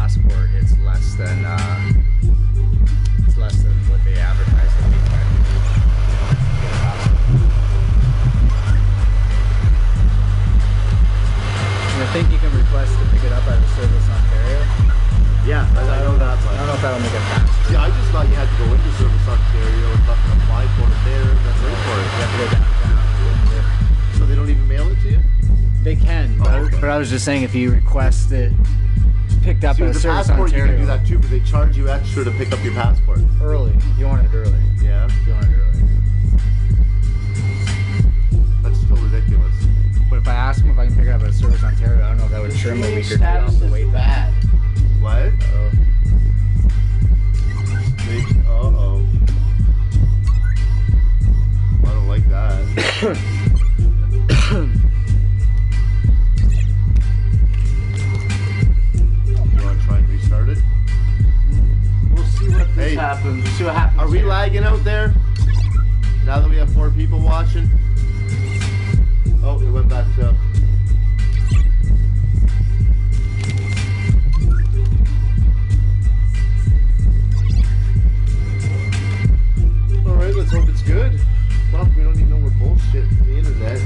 passport, it's less than what they advertise to be. I think you can request to pick it up at a Service Ontario. Yeah, I know that. I don't know if that'll make it faster. See, I just thought you had to go into Service Ontario and fucking apply for it there and then wait for it. You have to go downtown. So they don't even mail it to you? They can, but I was just saying if you request it picked up at a Service passport, Ontario. You can do that too, but they charge you extra to pick up your passport. Early. You want it early. Yeah. You want it early. That's still ridiculous. But if I ask them if I can pick it up at a Service Ontario, I don't know if that would trim a week or two off the wait. Bad. What? Oh. Uh-oh. I don't like that. You want to try and restart it? We'll see what happens. We'll see what happens. Are we lagging out there? Now that we have 4 people watching? Oh, it went back to... Alright, let's hope it's good. Fuck, we don't even know we're bullshitting the internet.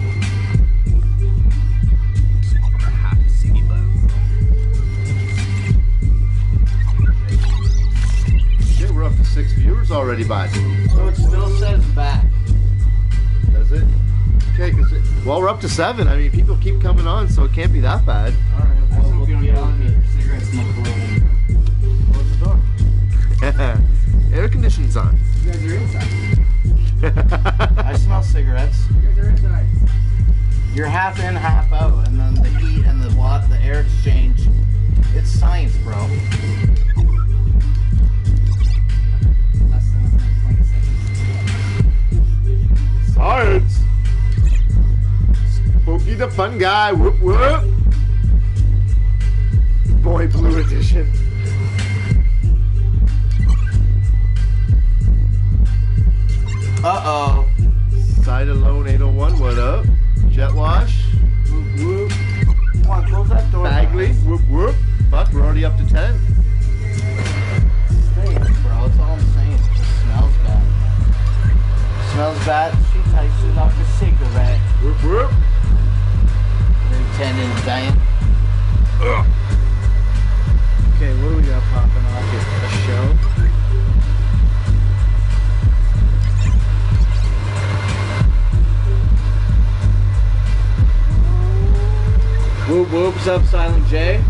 Shit, we're up to 6 viewers already, bud. So it still says back. Does it? Okay, well, we're up to 7. I mean, people keep coming on, so it can't be that bad. Alright, I hope you don't get on your cigarettes in the floor. Close the door. Air conditioning's on. You guys are inside. I smell cigarettes. You guys are inside. You're half in, half out, and then the heat and the air exchange. It's science, bro. Less than 120 seconds. Science! Spooky the fun guy, whoop whoop! Boy Blue Edition. Uh-oh. Side Alone 801, what up? Jet Wash, whoop whoop. Come on, close that door. Bagley, whoop whoop. Fuck, we're already up to 10. Science, bro. That's all I'm saying. It just smells bad. Smells bad. She takes it like a cigarette. Whoop whoop. Lieutenant Dan. Okay, what do we got popping off here? A show? Whoop whoop's up, Silent J.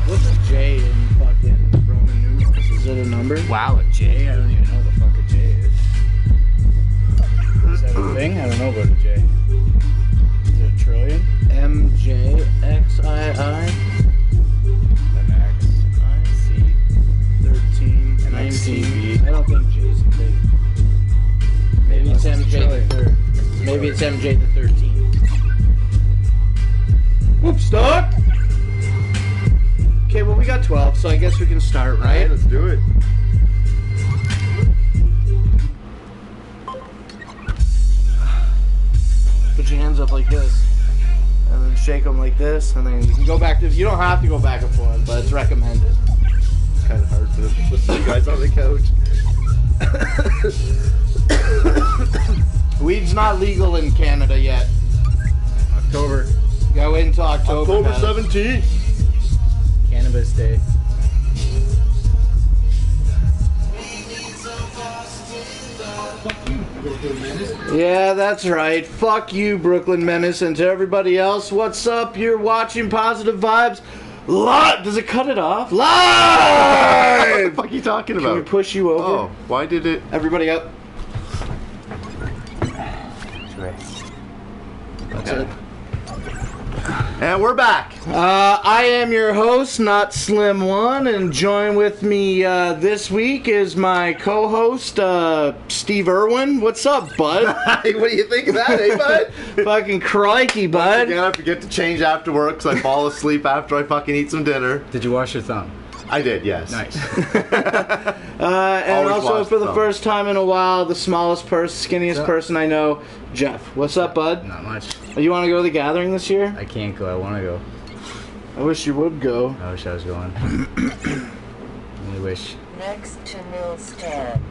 What's a J in fucking Roman numerals? Is it a number? Wow, a J? I don't even know what the fuck a J is. Is that a thing? I don't know about a J. Is it a trillion? MJXII. An X. I C 13 and 19. I don't think J's a big. Maybe it's Unless MJ the trillion. 3rd. Maybe it's MJ the 13th. Whoop, stop! Okay, well we got 12, so I guess we can start, right? Alright, let's do it. Put your hands up like this, and then shake them like this, and then you can go back to. You don't have to go back and forth, but it's recommended. It's kind of hard for the guys on the couch. Weed's not legal in Canada yet. October. Go into October. October now. 17th. Cannabis Day. Yeah, that's right. Fuck you, Brooklyn Menace, and to everybody else, what's up? You're watching Positive Vibes live. Does it cut it off? What Live. the fuck are you talking Can we about? push you over? Oh, why did it? Everybody up. That's it. And we're back. I am your host, not Slim One, and join with me this week is my co-host, Steve Irwin. What's up, bud? What do you think of that, eh, bud? Fucking crikey, bud. Again, I forget to change after work because I fall asleep after I fucking eat some dinner. Did you wash your thumb? I did, yes. Nice. And Always also watch for the them. first time in a while, the smallest person, skinniest person I know, Jeff. What's up, bud? Not much. You want to go to the gathering this year? I can't go. I want to go. I wish you would go. I wish I was going. Only wish. Next to Mill Stand.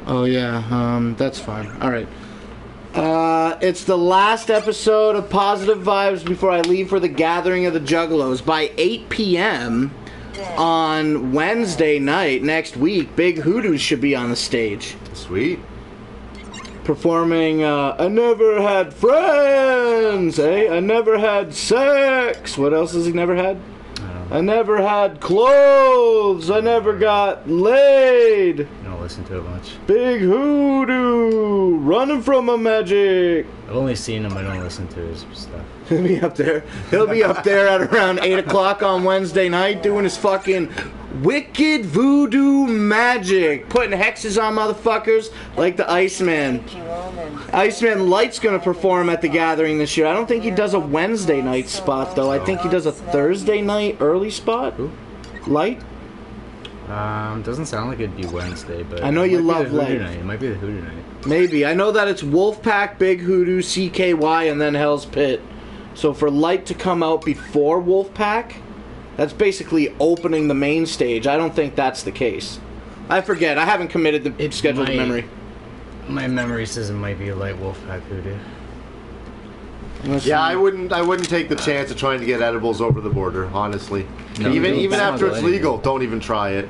Oh yeah, that's fine. All right. It's the last episode of Positive Vibes before I leave for the gathering of the Juggalos. By 8 p.m. on Wednesday night next week, Big Hoodoo should be on the stage. Sweet. Performing, I never had friends, I never had sex. What else has he never had? I never had clothes. I never got laid. I don't listen to it much. Big Hoodoo, running from a magic. I've only seen him. I don't listen to his stuff. He'll be up there. He'll be up there at around 8 o'clock on Wednesday night doing his fucking wicked voodoo magic. Putting hexes on motherfuckers like the Iceman. Iceman Light's going to perform at the gathering this year. I don't think he does a Wednesday night spot, though. I think he does a Thursday night early spot. Who? Light? Doesn't sound like it'd be Wednesday, but I know you love Light. Light. It might be the Hoodoo night. Maybe. I know that it's Wolfpack, Big Hoodoo, CKY, and then Hell's Pit. So for Light to come out before Wolfpack, that's basically opening the main stage. I don't think that's the case. I forget. I haven't committed the schedule to memory. My memory says it might be a Light Wolfpack Hoodoo. Yeah, I wouldn't take the chance of trying to get edibles over the border, honestly. No, even after it's anything. legal, don't even try it.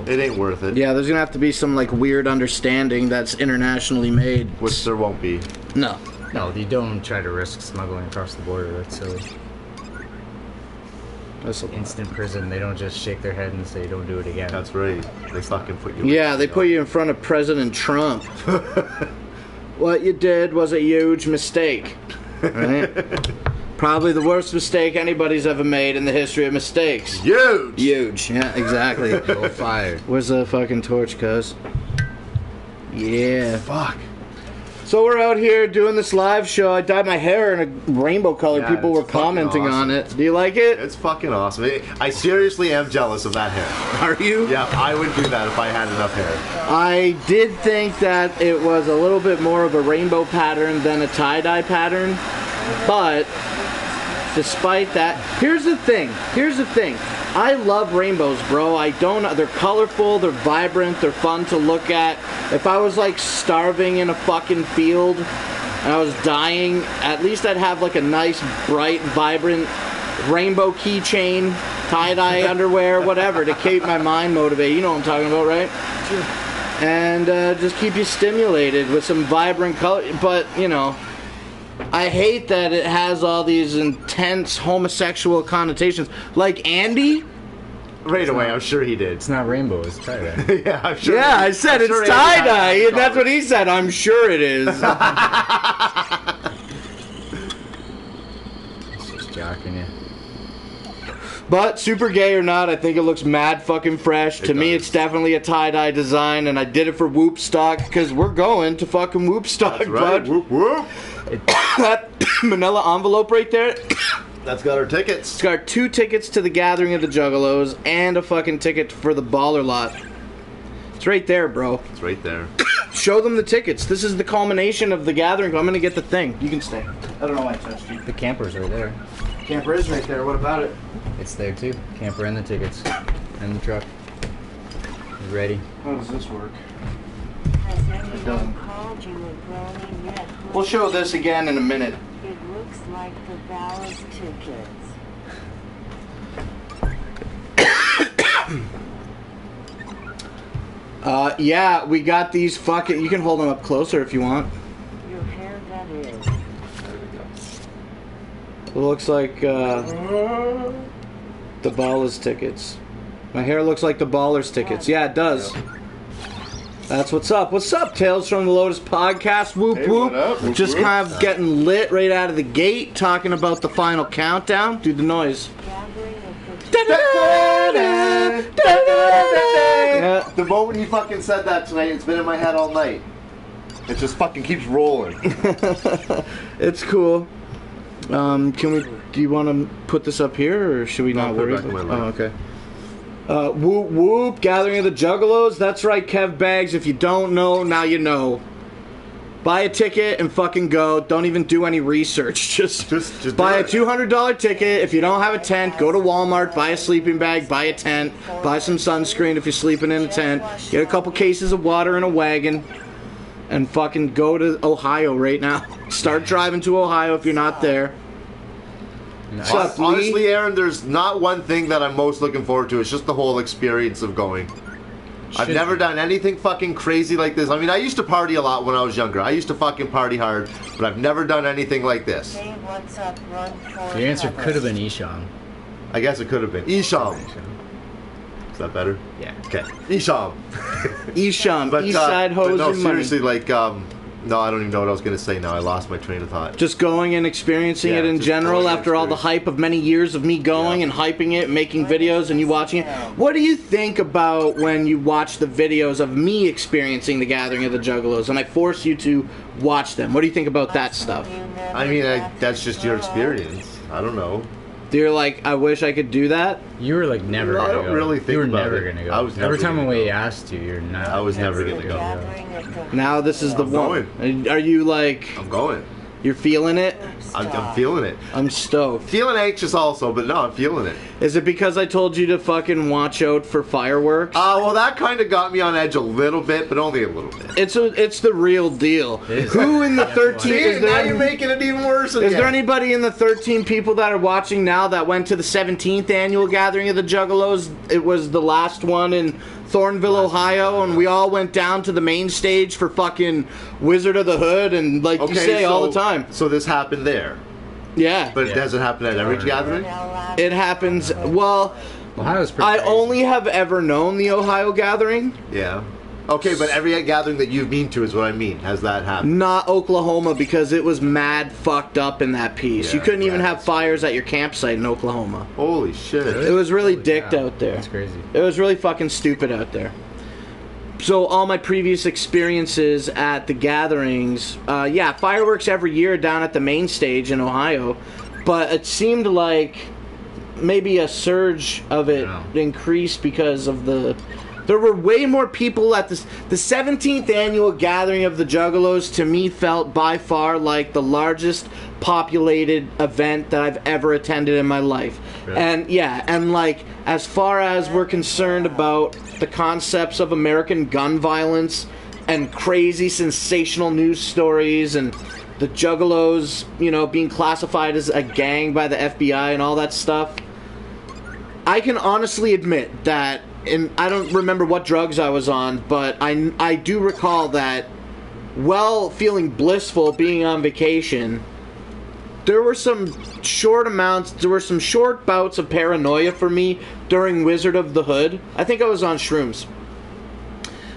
It ain't worth it. Yeah, there's going to have to be some like weird understanding that's internationally made. Which there won't be. No. No, you don't try to risk smuggling across the border. That's silly. That's a lot. Instant prison. They don't just shake their head and say, don't do it again. That's right. They fucking put you. Yeah, they put you in front of President Trump. What you did was a huge mistake. Right? Probably the worst mistake anybody's ever made in the history of mistakes. Huge! Huge. Yeah, exactly. You're fired. Where's the fucking torch, cuz? Yeah. Fuck. So we're out here doing this live show. I dyed my hair in a rainbow color. Yeah, People were it's fucking commenting on awesome. it. Do you like it? It's fucking awesome. I seriously am jealous of that hair. Are you? Yeah, I would do that if I had enough hair. I did think that it was a little bit more of a rainbow pattern than a tie-dye pattern. But despite that, here's the thing. I love rainbows, bro. They're colorful, they're vibrant, they're fun to look at. If I was like starving in a fucking field and I was dying, at least I'd have like a nice, bright, vibrant rainbow keychain, tie-dye underwear, whatever, to keep my mind motivated. You know what I'm talking about, right? Sure. And just keep you stimulated with some vibrant color. But, you know, I hate that it has all these intense homosexual connotations. Like Andy? Right away, I'm sure he did. It's not rainbow, it's tie-dye. Yeah, I'm sure. Yeah, I said I'm sure it's Andy had tie-dye, that and that's what he said. I'm sure it is. It's just jocking you. But super gay or not, I think it looks mad fucking fresh. To me, it's definitely a tie-dye design, and I did it for Whoopstock because we're going to fucking Whoopstock, That's right. bud. Whoop whoop. That manila envelope right there. That's got our tickets. It's got 2 tickets to the Gathering of the Juggalos and a fucking ticket for the Baller Lot. It's right there, bro. It's right there. Show them the tickets. This is the culmination of the Gathering. I'm gonna get the thing. You can stay. I don't know why I touched you. The camper's right there. Camper is right there. What about it? It's there too. Camper and the tickets. And the truck. It's ready. How does this work? Has anyone doesn't. called you a brony yet? We'll show this again in a minute. It looks like the ballast tickets. Yeah, we got these fucking... You can hold them up closer if you want. Your hair, that is. It looks like, the Ballers tickets. My hair looks like the Ballers tickets. Yeah, it does. That's what's up. What's up, Tales from the Lotus podcast? Whoop, Hey, whoop. what up? Whoop, Just whoop. kind of getting lit right out of the gate, talking about the final countdown. Do the noise. Gathering of the Yeah. The moment you fucking said that tonight, it's been in my head all night. It just fucking keeps rolling. It's cool. Can we Do you want to put this up here, or should we not put it worry back in about my it? Oh, okay. Whoop whoop, Gathering of the Juggalos. That's right, Kev Bags. If you don't know, now you know. Buy a ticket and fucking go. Don't even do any research. Just buy a $200 ticket. If you don't have a tent, go to Walmart, buy a sleeping bag, buy a tent, buy some sunscreen if you're sleeping in a tent, get a couple cases of water in a wagon, and fucking go to Ohio right now. Start driving to Ohio if you're not there. Nice. What's up, Lee? Honestly, Aaron, there's not one thing that I'm most looking forward to. It's just the whole experience of going. I've never done anything fucking crazy like this. I mean, I used to party a lot when I was younger. I used to fucking party hard, but I've never done anything like this. Hey, what's up, run for The answer cover. could have been Isham. I guess it could have been. Isham. Is that better? Yeah. Okay. Isham. Isham, But, Eastside but Hose no, and Money. seriously, like, no, I don't even know what I was going to say now. I lost my train of thought. Just going and experiencing Yeah, it in just general going and after all the hype of many years of me going and hyping it, making videos and you watching it. What do you think about when you watch the videos of me experiencing the Gathering of the Juggalos and I force you to watch them? What do you think about that stuff? I mean, that's just your experience. I don't know. You're like, I wish I could do that? You were like never No, I gonna don't go. really think you were about never it. gonna go. I was never Every time gonna when we go. asked you, you're not. I was never gonna go. Now this is the I'm one. Are you like, I'm going. you're feeling it? I'm feeling it. I'm stoked. Feeling anxious also, but no, I'm feeling it. Is it because I told you to fucking watch out for fireworks? Well, that kind of got me on edge a little bit, but only a little bit. It's the real deal. is. Who in the That's 13 why. is now there? you're making it even worse. Is there anybody in the 13 people that are watching now that went to the 17th annual Gathering of the Juggalos? It was the last one in Thornville, Ohio, and we all went down to the main stage for fucking Wizard of the Hood, and like you say all the time. So this happened there, Yeah. but it doesn't happen at every gathering. It happens, well, Ohio's pretty I crazy. only have ever known the Ohio Gathering, Yeah. Okay, but every gathering that you've been to is what I mean. Has that happened? not Oklahoma, because it was mad fucked up in that piece. Yeah, You couldn't even yeah, have fires at your campsite in Oklahoma. Holy shit! It was really Holy dicked cow. out there. That's crazy. It was really fucking stupid out there. So all my previous experiences at the gatherings, fireworks every year down at the main stage in Ohio, but it seemed like maybe a surge of it increased because of there were way more people at the 17th annual Gathering of the Juggalos. To me, felt by far like the largest populated event that I've ever attended in my life. Really? And like, as far as we're concerned about the concepts of American gun violence and crazy sensational news stories and the Juggalos, being classified as a gang by the FBI and all that stuff, I can honestly admit that, and I don't remember what drugs I was on, but I do recall that, while feeling blissful being on vacation, there were some short bouts of paranoia for me during Wizard of the Hood. I think I was on shrooms.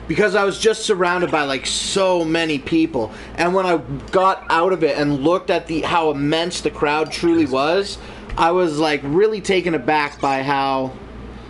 Because I was just surrounded by like so many people. And when I got out of it and looked at how immense the crowd truly was, I was like really taken aback by how,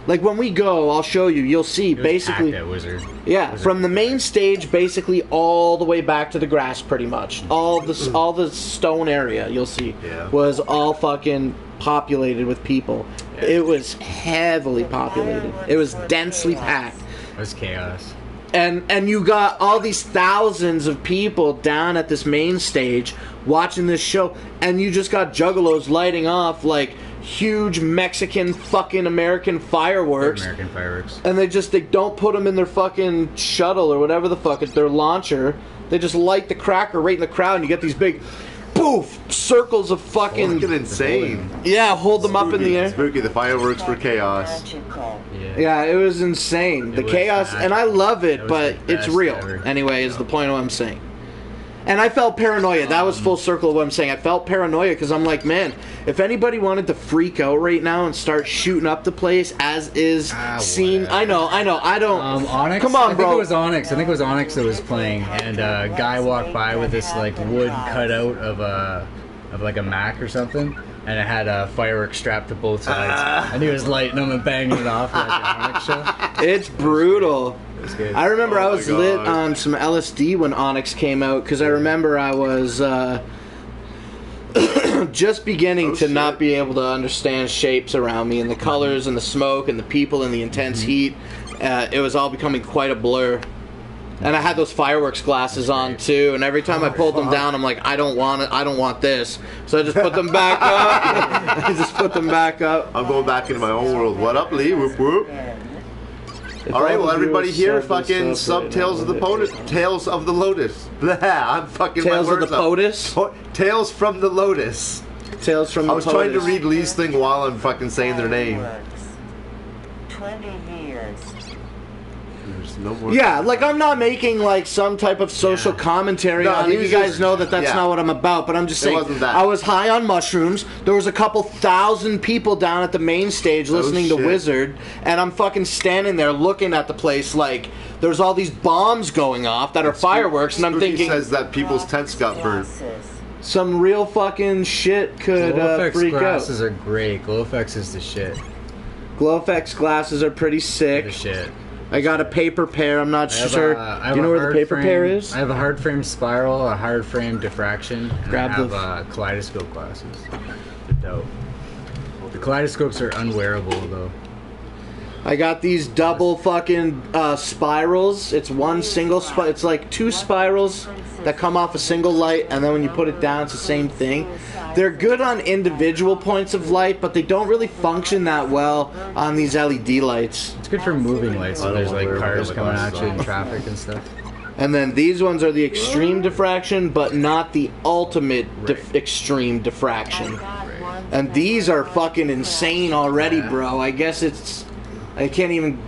like, when we go, I'll show you, you'll see It was basically, packed at Wizard. yeah, Wizard. from the main stage basically all the way back to the grass, pretty much. All the stone area you'll see was all fucking populated with people. It was heavily populated. It was densely packed. It was chaos. And you got all these thousands of people down at this main stage watching this show, and you just got juggalos lighting off like huge Mexican fucking American fireworks. American fireworks. And they don't put them in their fucking shuttle or whatever the fuck, it's their launcher. They just light the cracker right in the crowd, and you get these big poof circles of fucking Fucking insane. hold them up in the air. Spooky. The fireworks for chaos. Magical. Yeah, it was insane. The was chaos, bad. and I love it, That was but the it's best real. ever. Anyway, is the point of what I'm saying. And I felt paranoia. That was full circle of what I'm saying. I felt paranoia because I'm like, man, if anybody wanted to freak out right now and start shooting up the place as is seen, whatever. I know, I don't. Onyx? Come on, I think bro. it was Onyx. I think it was Onyx that was playing, and a guy walked by with this like wood cutout of like a Mac or something, and it had a firework strapped to both sides, and he was lighting them and banging it off like an Onyx show. It's brutal. It was good. I remember Oh I my was lit God. on some LSD when Onyx came out because I remember I was just beginning to not be able to understand shapes around me and the colors and the smoke and the people and the intense heat. It was all becoming quite a blur. And I had those fireworks glasses on too, and every time I pulled them down, I'm like, I don't want it, I don't want this. So I just put them back up. I'm going back into my own world. What up, Lee? Whoop whoop. All right, well, everybody here, fucking sub Tales of the Lotus. Tales of the Lotus. I'm fucking Tales of the POTUS? Tales from the Lotus. Tales from the I was trying to read Lee's thing while I'm fucking saying their name. 20 years. There's no more. Yeah, like I'm not making like some type of social commentary on it. You guys know that that's not what I'm about, but I'm just saying. Wasn't that. I was high on mushrooms. There was a couple thousand people down at the main stage listening to Wizard, and I'm fucking standing there looking at the place like there's all these bombs going off that are fireworks, and I'm thinking says that people's tents got burned. Some real fucking shit could freak out. Glasses are great. GlowFX is the shit. GlowFX glasses are pretty sick. The shit. I got a paper pair. I'm not sure. Do you know where the paper pair is? I have a hard frame spiral, a hard frame diffraction, and Grab I have kaleidoscope glasses. They're dope. The kaleidoscopes are unwearable though. I got these double fucking spirals. It's one single it's like two spirals that come off a single light, and then when you put it down, it's the same thing. They're good on individual points of light, but they don't really function that well on these LED lights. It's good for moving lights, so there's like cars coming at you in traffic and stuff. And then these ones are the extreme diffraction, but not the ultimate extreme diffraction. And these are fucking insane already, bro. I guess I can't even.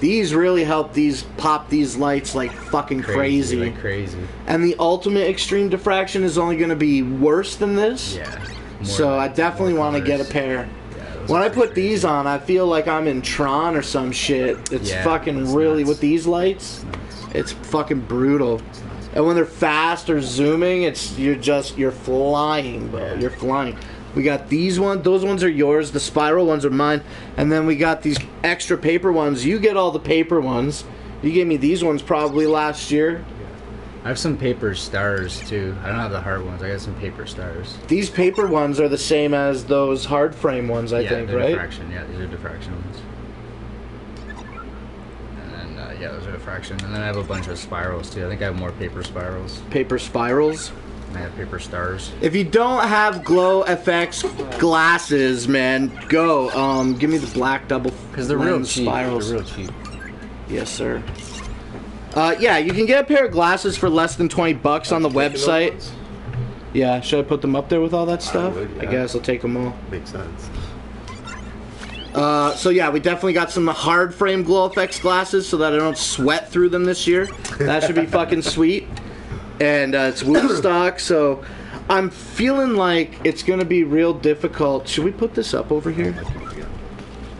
These really help pop these lights like fucking crazy. Like crazy. And the ultimate extreme diffraction is only going to be worse than this. Yeah. So I definitely want to get a pair. Yeah, when I put these on, I feel like I'm in Tron or some shit. It's fucking really, with these lights, it's fucking brutal. And when they're fast or zooming, you're flying, bro. You're flying. We got these ones. Those ones are yours. The spiral ones are mine. And then we got these extra paper ones. You get all the paper ones. You gave me these ones probably last year. I have some paper stars too. I don't have the hard ones. I got some paper stars. These paper ones are the same as those hard frame ones, I think, right? Diffraction. Yeah, these are diffraction ones. And then, those are diffraction. And then I have a bunch of spirals too. I think I have more paper spirals. Paper spirals? I have paper stars. If you don't have GlowFX glasses, man, go. Give me the black double. Because they're real cheap. Spirals. They're real cheap. Yes, sir. Yeah, you can get a pair of glasses for less than $20 on the website. Yeah, should I put them up there with all that stuff? I guess I'll take them all. Makes sense. So yeah, we definitely got some hard frame GlowFX glasses so that I don't sweat through them this year. That should be fucking sweet. And it's Woodstock, so I'm feeling like it's going to be real difficult. Should we put this up over here?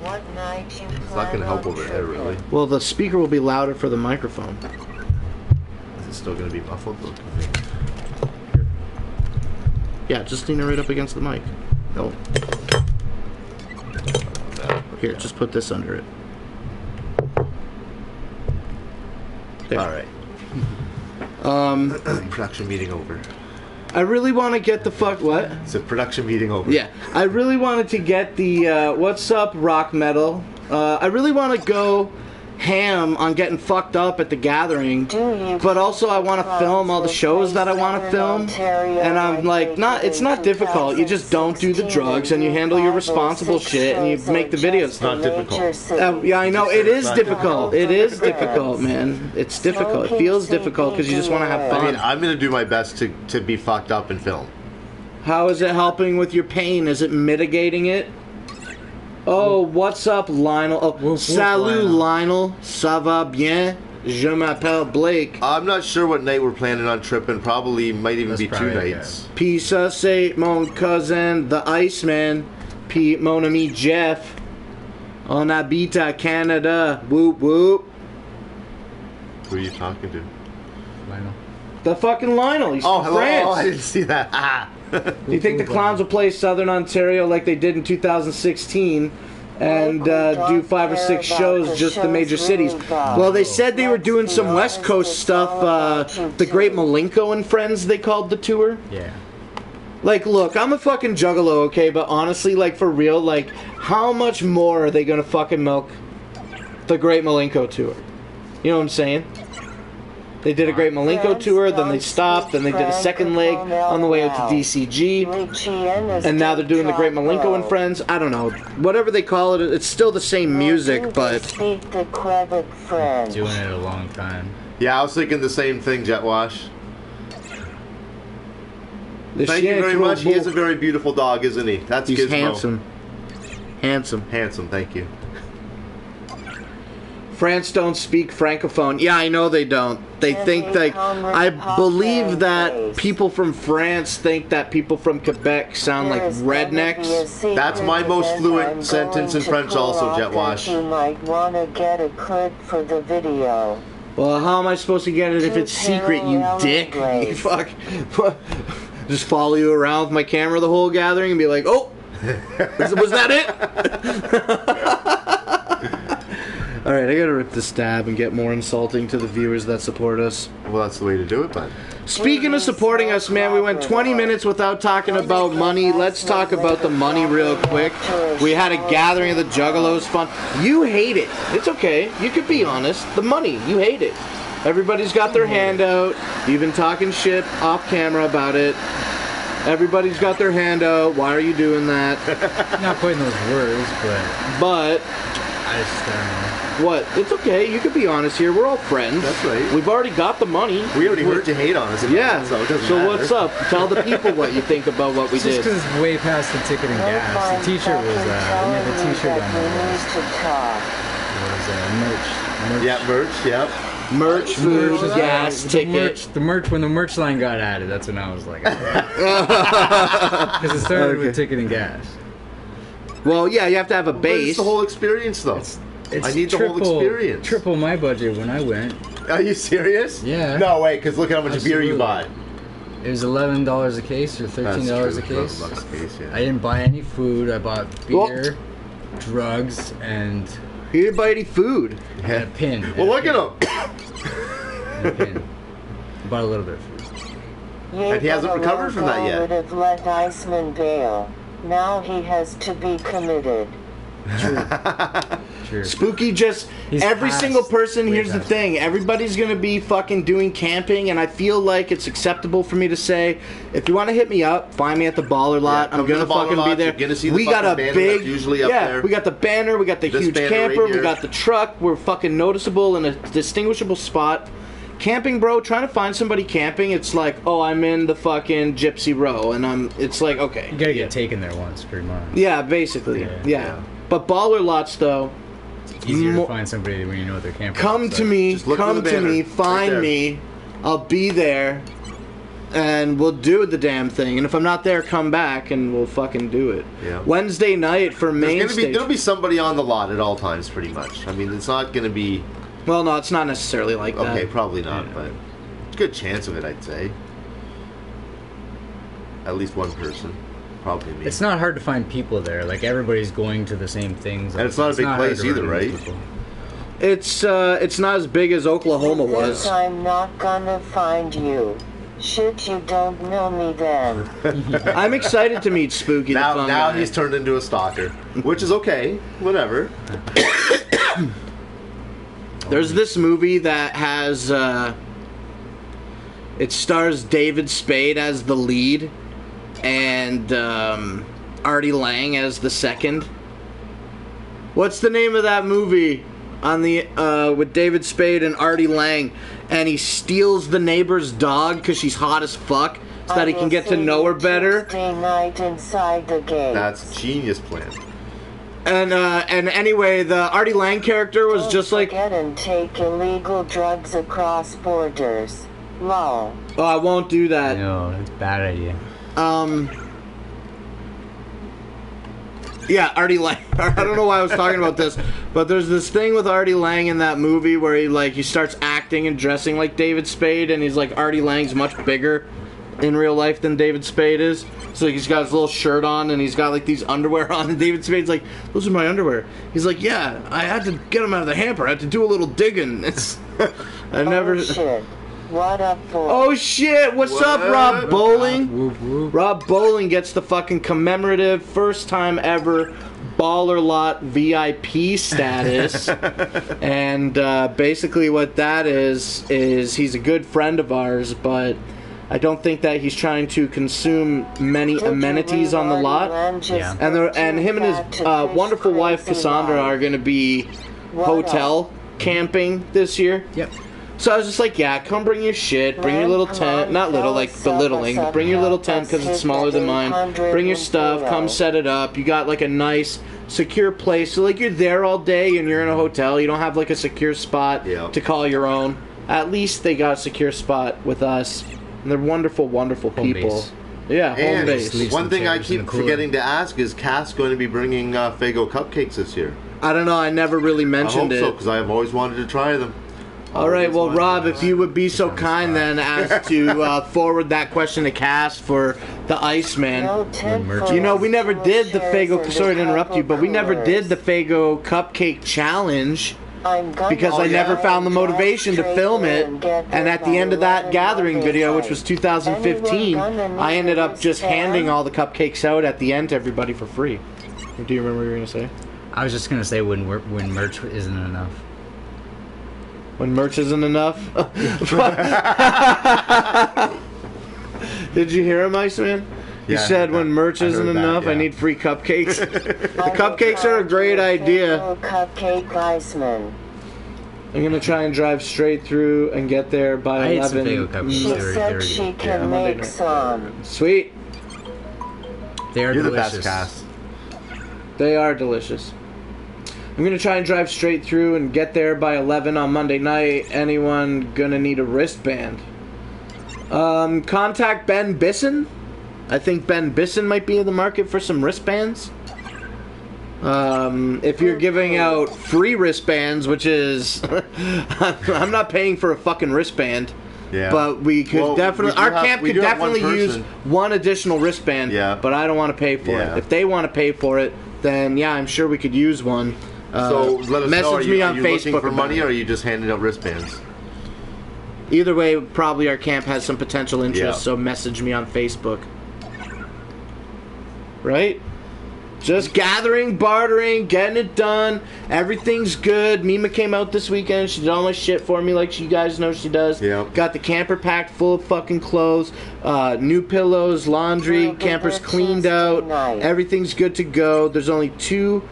What night you It's not going to help over there, really. Well, the speaker will be louder for the microphone. Is it still going to be muffled? Yeah, just lean it right up against the mic. No. Here, just put this under it. There. All right. Production meeting over. I really want to get the what? It's a production meeting over. Yeah, I really wanted to get the What's Up Rock Metal. I really want to go ham on getting fucked up at the gathering, but also I want to film all the shows that I want to film, and I'm like, it's not difficult. You just don't do the drugs and you handle your responsible shit and you make the videos. It's not difficult. Yeah, I know it is difficult. It is difficult, man. It's difficult. It feels difficult because you just want to have fun. I mean, I'm gonna do my best to be fucked up and film. How is it helping with your pain? Is it mitigating it? Oh, what's up, Lionel? Oh, salut, Lionel. Ça va bien? Je m'appelle Blake. I'm not sure what night we're planning on tripping. Probably might even be 2 nights. Puis ça, c'est mon cousin, the Iceman. Puis mon ami Jeff. On habite à Canada. Whoop, whoop. Who are you talking to? Lionel. The fucking Lionel. He's from hello. France. Oh, I didn't see that. Ah. Do you think the Clowns will play Southern Ontario like they did in 2016 and do 5 or 6 shows, just the major cities? Well, they said they were doing some West Coast stuff. The Great Malenko and Friends, they called the tour. Yeah. Like, look, I'm a fucking juggalo, okay? But honestly, like, for real, like, how much more are they gonna fucking milk the Great Malenko Tour? You know what I'm saying? They did a Great Malenko Tour, then they stopped, then they did a second leg on the way out to DCG, and now they're doing the Great Malenko and Friends. I don't know. Whatever they call it, it's still the same music, but... Speak the Quebec French. Doing it a long time. Yeah, I was thinking the same thing, Jetwash. Thank you very much. He is a very beautiful dog, isn't he? That's He's Gizmo. handsome. Handsome. Handsome, thank you. France don't speak Francophone. Yeah, I know they don't. They think, like, I believe that people from France think that people from Quebec sound like rednecks. That's my most fluent sentence in French also, Jetwash. You might want to get a clip for the video. Well, how am I supposed to get it if it's secret, you dick? You fuck. Just follow you around with my camera the whole gathering and be like, oh, was that it? Alright, I gotta rip the stab and get more insulting to the viewers that support us. Well, that's the way to do it, bud. Speaking of supporting us, man, we went 20 minutes without talking about money. Let's talk about the money real quick. We had a gathering of the Juggalos fun. You hate it. It's okay. You could be honest. The money, you hate it. Everybody's got their hand out. You've been talking shit off camera about it. Everybody's got their hand out. Why are you doing that? Not putting those words, But I just don't know. what? It's okay. You could be honest here. We're all friends. That's right. We've already got the money. We already heard you hate on us. Yeah. So it doesn't matter. What's up? Tell the people what you think about what we It's just did. because it's way past the ticket and gas. The t-shirt was, we had the t-shirt on the list. It was merch. Yeah, merch, yeah. Merch, food, Merch is gas, ticket. The merch, when the merch line got added, that's when I was like, because it started with ticket and gas. Well, yeah, you have to have a But base. it's the whole experience, though. It's I need the whole experience. Triple my budget when I went. Are you serious? Yeah. No way, because look at how much beer you bought. It was $11 a case or $13 a case. $11 a case, yeah. I didn't buy any food. I bought beer, drugs, and You didn't buy any food. a pin. Well, look at him. And a pin. I bought a little bit of food. And he hasn't recovered from that yet. Would have let Iceman bail. Now he has to be committed. Sure. Spooky just... He's every past, single person, way here's the past. thing. Everybody's going to be fucking doing camping, and I feel like it's acceptable for me to say, if you want to hit me up, find me at the Baller Lot. Yeah, I'm come to going to the Baller fucking Lot. be there. You're gonna see the We got a fucking banner big... that's usually up there. we got the banner, we got the This huge banner camper, right we here. got the truck. We're fucking noticeable in a distinguishable spot. Camping, bro, trying to find somebody camping, it's like, oh, I'm in the fucking Gypsy Row, and it's like, okay. You gotta get taken there once, pretty much. Yeah, basically. Yeah. But Baller Lots, though, Easier to find somebody when you know they're camping. come to me, Just look for the banner. find Right there. me. I'll be there, and we'll do the damn thing. And if I'm not there, come back, and we'll fucking do it. Yeah. Wednesday night for main stage. There'll be somebody on the lot at all times, pretty much. I mean, it's not going to be... Well, no, it's not necessarily like that. Okay, probably not, but it's a good chance of it, I'd say. At least one person. Probably me. It's not hard to find people there. Like, everybody's going to the same things. And it's not a big hard place to run either, into right? people. It's not as big as Oklahoma was. I'm not gonna find you. Shit, you don't know me then. I'm excited to meet Spooky. the fun Now guy. he's turned into a stalker, which is okay. Whatever. There's this movie that has, it stars David Spade as the lead, and Artie Lang as the second. What's the name of that movie on the with David Spade and Artie Lang? And he steals the neighbor's dog because she's hot as fuck, so that he can get to know her better. Tuesday night inside the gate. That's a genius plan. And anyway, the Artie Lang character was just like, Get and take illegal drugs across borders. Lol. oh, I won't do that. No, it's a bad idea. Yeah, Artie Lang. I don't know why I was talking about this, but there's this thing with Artie Lang in that movie where he starts acting and dressing like David Spade, and he's like, Artie Lang's much bigger in real life than David Spade is. So he's got his little shirt on, and he's got like these underwear on, and David Spade's like, those are my underwear. He's like, yeah, I had to get them out of the hamper. I had to do a little digging. I never. Oh, shit. What up, boy? Oh shit, what's up, Rob Bowling? Whoop, whoop. Rob Bowling gets the fucking commemorative first time ever Baller Lot VIP status. And basically what that is he's a good friend of ours, but I don't think that he's trying to consume many amenities on the lot. Yeah. And him and his wonderful wife Cassandra are going to be hotel camping this year. Yep. So I was just like, yeah, come bring your shit, bring your little tent, not little, like belittling, but bring your little tent because it's smaller than mine. Bring your stuff, come set it up. You got like a nice, secure place. So like you're there all day and you're in a hotel. You don't have like a secure spot to call your own. At least they got a secure spot with us. And they're wonderful, wonderful people. Base. Yeah, home And base. one thing I chairs in keep the cooler. forgetting to ask is Cass going to be bringing Faygo cupcakes this year? I don't know, I never really I mentioned hope so, it. because I've always wanted to try them. All right, Always well, wanted Rob, to. if you would be so kind then as to forward that question to Cass for the Iceman. You know, we never did the Faygo, sorry to interrupt you, but we never did the Faygo Cupcake Challenge because I never found the motivation to film it. And at the end of that gathering video, which was 2015, I ended up just handing all the cupcakes out at the end to everybody for free. Do you remember what you were going to say? I was just gonna say when merch isn't enough. When merch isn't enough? Did you hear him, Iceman? He Yeah, said when merch I isn't heard that, enough, I yeah. need free cupcakes. The cupcakes are a great idea. Cupcake Iceman. I'm going to try and drive straight through and get there by I ate some 11. Faygo cupcakes. She They were said very she good. can Monday make night. some. Sweet. They are You're delicious. the best, Cass. They are delicious. I'm going to try and drive straight through and get there by 11 on Monday night. Anyone going to need a wristband? Contact Ben Bisson. I think Ben Bisson might be in the market for some wristbands. If you're giving out free wristbands, which is... I'm not paying for a fucking wristband. Yeah. But we could Well, definitely... we do Our have- camp we could do have one definitely use person. one additional wristband. Yeah. But I don't want to pay for Yeah. it. If they want to pay for it, then yeah, I'm sure we could use one. So let us message know, me on are you Facebook looking for about money it. or are you just handing out wristbands? Either way, probably our camp has some potential interest, Yeah. so message me on Facebook. Right? Just gathering, bartering, getting it done. Everything's good. Mima came out this weekend. She did all my shit for me like you guys know she does. Yep. Got the camper packed full of fucking clothes, new pillows, laundry, Well, camper's good cleaned Tuesday out. night. Everything's good to go. There's only two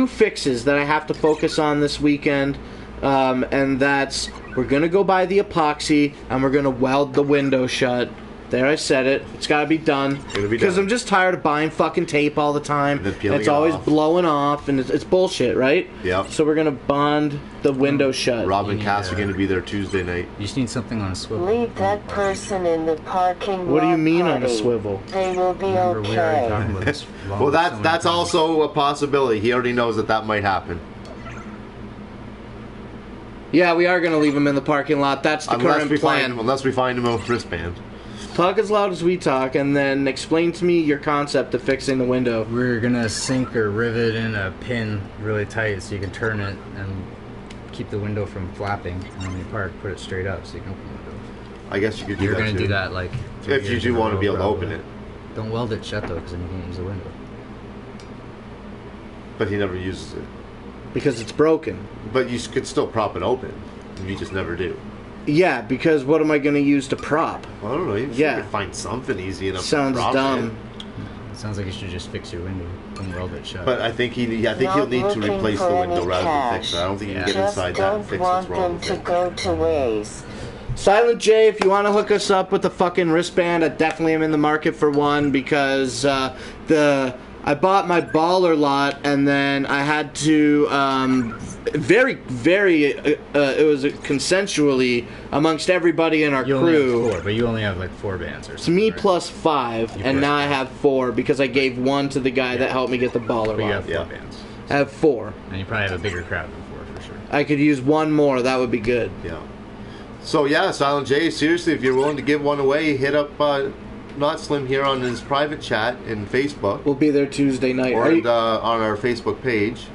fixes that I have to focus on this weekend. And that's, we're going to go buy the epoxy and we're going to weld the window shut. There, I said it. It's got to be done. Gonna be Because done. I'm just tired of buying fucking tape all the time. And then peeling It's it always off. blowing off, and it's bullshit, right? Yep. So we're going to bond the window shut. Rob and You Cass need, are going to be there Tuesday night. You just need something on a swivel. Leave that person in the parking What do you lot mean on a party. swivel? They will be Remember, we already okay. talked about this. Well, that's also a possibility. He already knows that might happen. Yeah, we are going to leave him in the parking lot. That's the current plan. Unless we find him a wristband. Talk as loud as we talk, and then explain to me your concept of fixing the window. We're gonna sink or rivet in a pin really tight so you can turn it and keep the window from flapping. And when you park, put it straight up so you can open the window. I guess you could do You're that gonna too. do that like 3 If you years do in a want to row, be able to probably. open it. Don't weld it shut though, because then you can't use the window. But he never uses it. Because it's broken. But you could still prop it open. You just never do. Yeah, because what am I going to use to prop? I don't know. You Yeah. could find something easy enough Sounds to prop dumb. It sounds like you should just fix your window and weld it shut. it. But I think he'll need to Not replace the looking for window any rather than cash. fix it. I don't think you can Yeah. get Just inside that and don't fix what's want wrong them with to it. go to waste. Silent J, if you want to hook us up with a fucking wristband, I definitely am in the market for one because I bought my baller lot and then I had to it was consensually amongst everybody in our you only crew. have 4, but you only have like 4 bands or It's something. me right? plus 5, You and plus now I have 4 because I gave one to the guy that helped me get the baller But you lot. have 4 Yeah. bands. I have 4. And you probably have a bigger crowd than 4 for sure. I could use one more. That would be good. Yeah. So yeah, Silent J, seriously, if you're willing to give one away, hit up Not Slim here on his private chat in Facebook We'll be there Tuesday night. or Are you- on our Facebook page.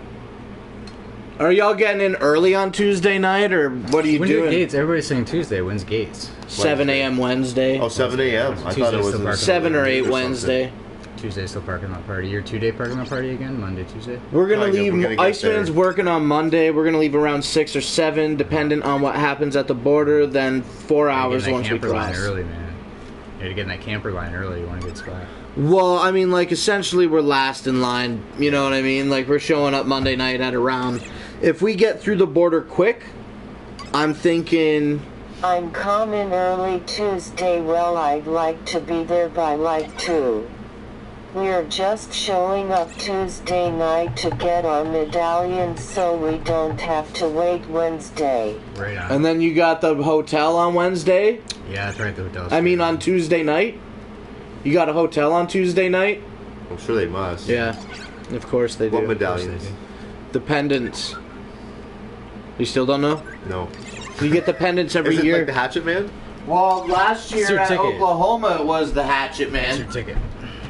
Are y'all getting in early on Tuesday night, or what are you When doing? are Gates? Everybody's saying Tuesday. When's Gates? 7 a.m. Wednesday. Oh, 7 a.m. I Tuesday's thought it was still parking 7 or something. 8 Wednesday. Tuesday still parking lot party. Your 2-day parking lot party again? Monday, Tuesday? We're gonna Kind of, leave. we're gonna get Iceman's there. working on Monday. We're gonna leave around 6 or 7, dependent on what happens at the border. Then 4 hours You're once we getting that camper line cross. early, man. You're getting that camper line early. You want a good spot. Well, I mean, like, essentially we're last in line. You know what I mean? Like, we're showing up Monday night at around. If we get through the border quick, I'm thinking. I'm coming early Tuesday. Well, I'd like to be there by like 2. We're just showing up Tuesday night to get our medallions so we don't have to wait Wednesday. Right on. And then you got the hotel on Wednesday. Yeah, that's right. The hotel's I mean, free. on Tuesday night. You got a hotel on Tuesday night? I'm sure they must. Yeah, of course they do. What medallions? The pendants. You still don't know? No. You get the pendants every Is it year. like the Hatchet Man? Well, last year your at ticket. Oklahoma it was the Hatchet That's your Man. ticket.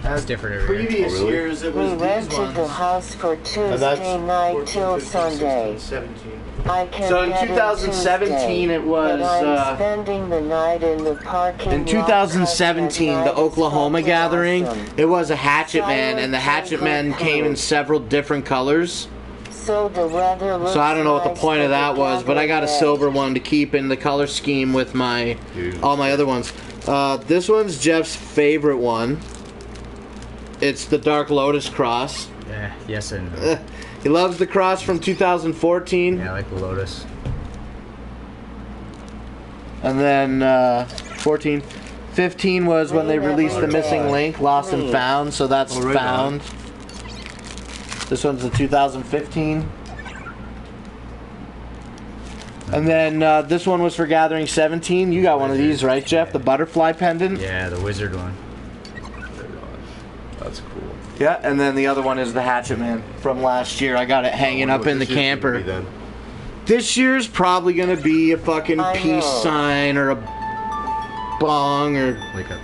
That's different every year. Previous Oh, really? years it We was these rented ones. the house for Tuesday night till Sunday. 17. I can So in get 2017 Tuesday, it was, but I'm spending the night in the parking In lot 2017, 'cause the that night is Oklahoma fucking gathering, awesome. it was a Hatchet Man, and the Hatchet Man came in several different colors. So the weather looks So I don't know what the nice point of for the that was, but I got a gathering. silver one to keep in the color scheme with my all my other ones. This one's Jeff's favorite one. It's the Dark Lotus cross. Yeah, yes and no. He loves the cross from 2014. Yeah, I like the Lotus. And then 14. 15 was when they released the Missing Link, Lost and Found, so that's right found. This one's the 2015. And then this one was for Gathering 17. You got one of these, right, Jeff? The butterfly pendant? Yeah, the wizard one. That's cool. Yeah, and then the other one is the Hatchet Man from last year. I got it hanging up in the camper. This year's probably gonna be a fucking I peace know. sign or a bong or Like a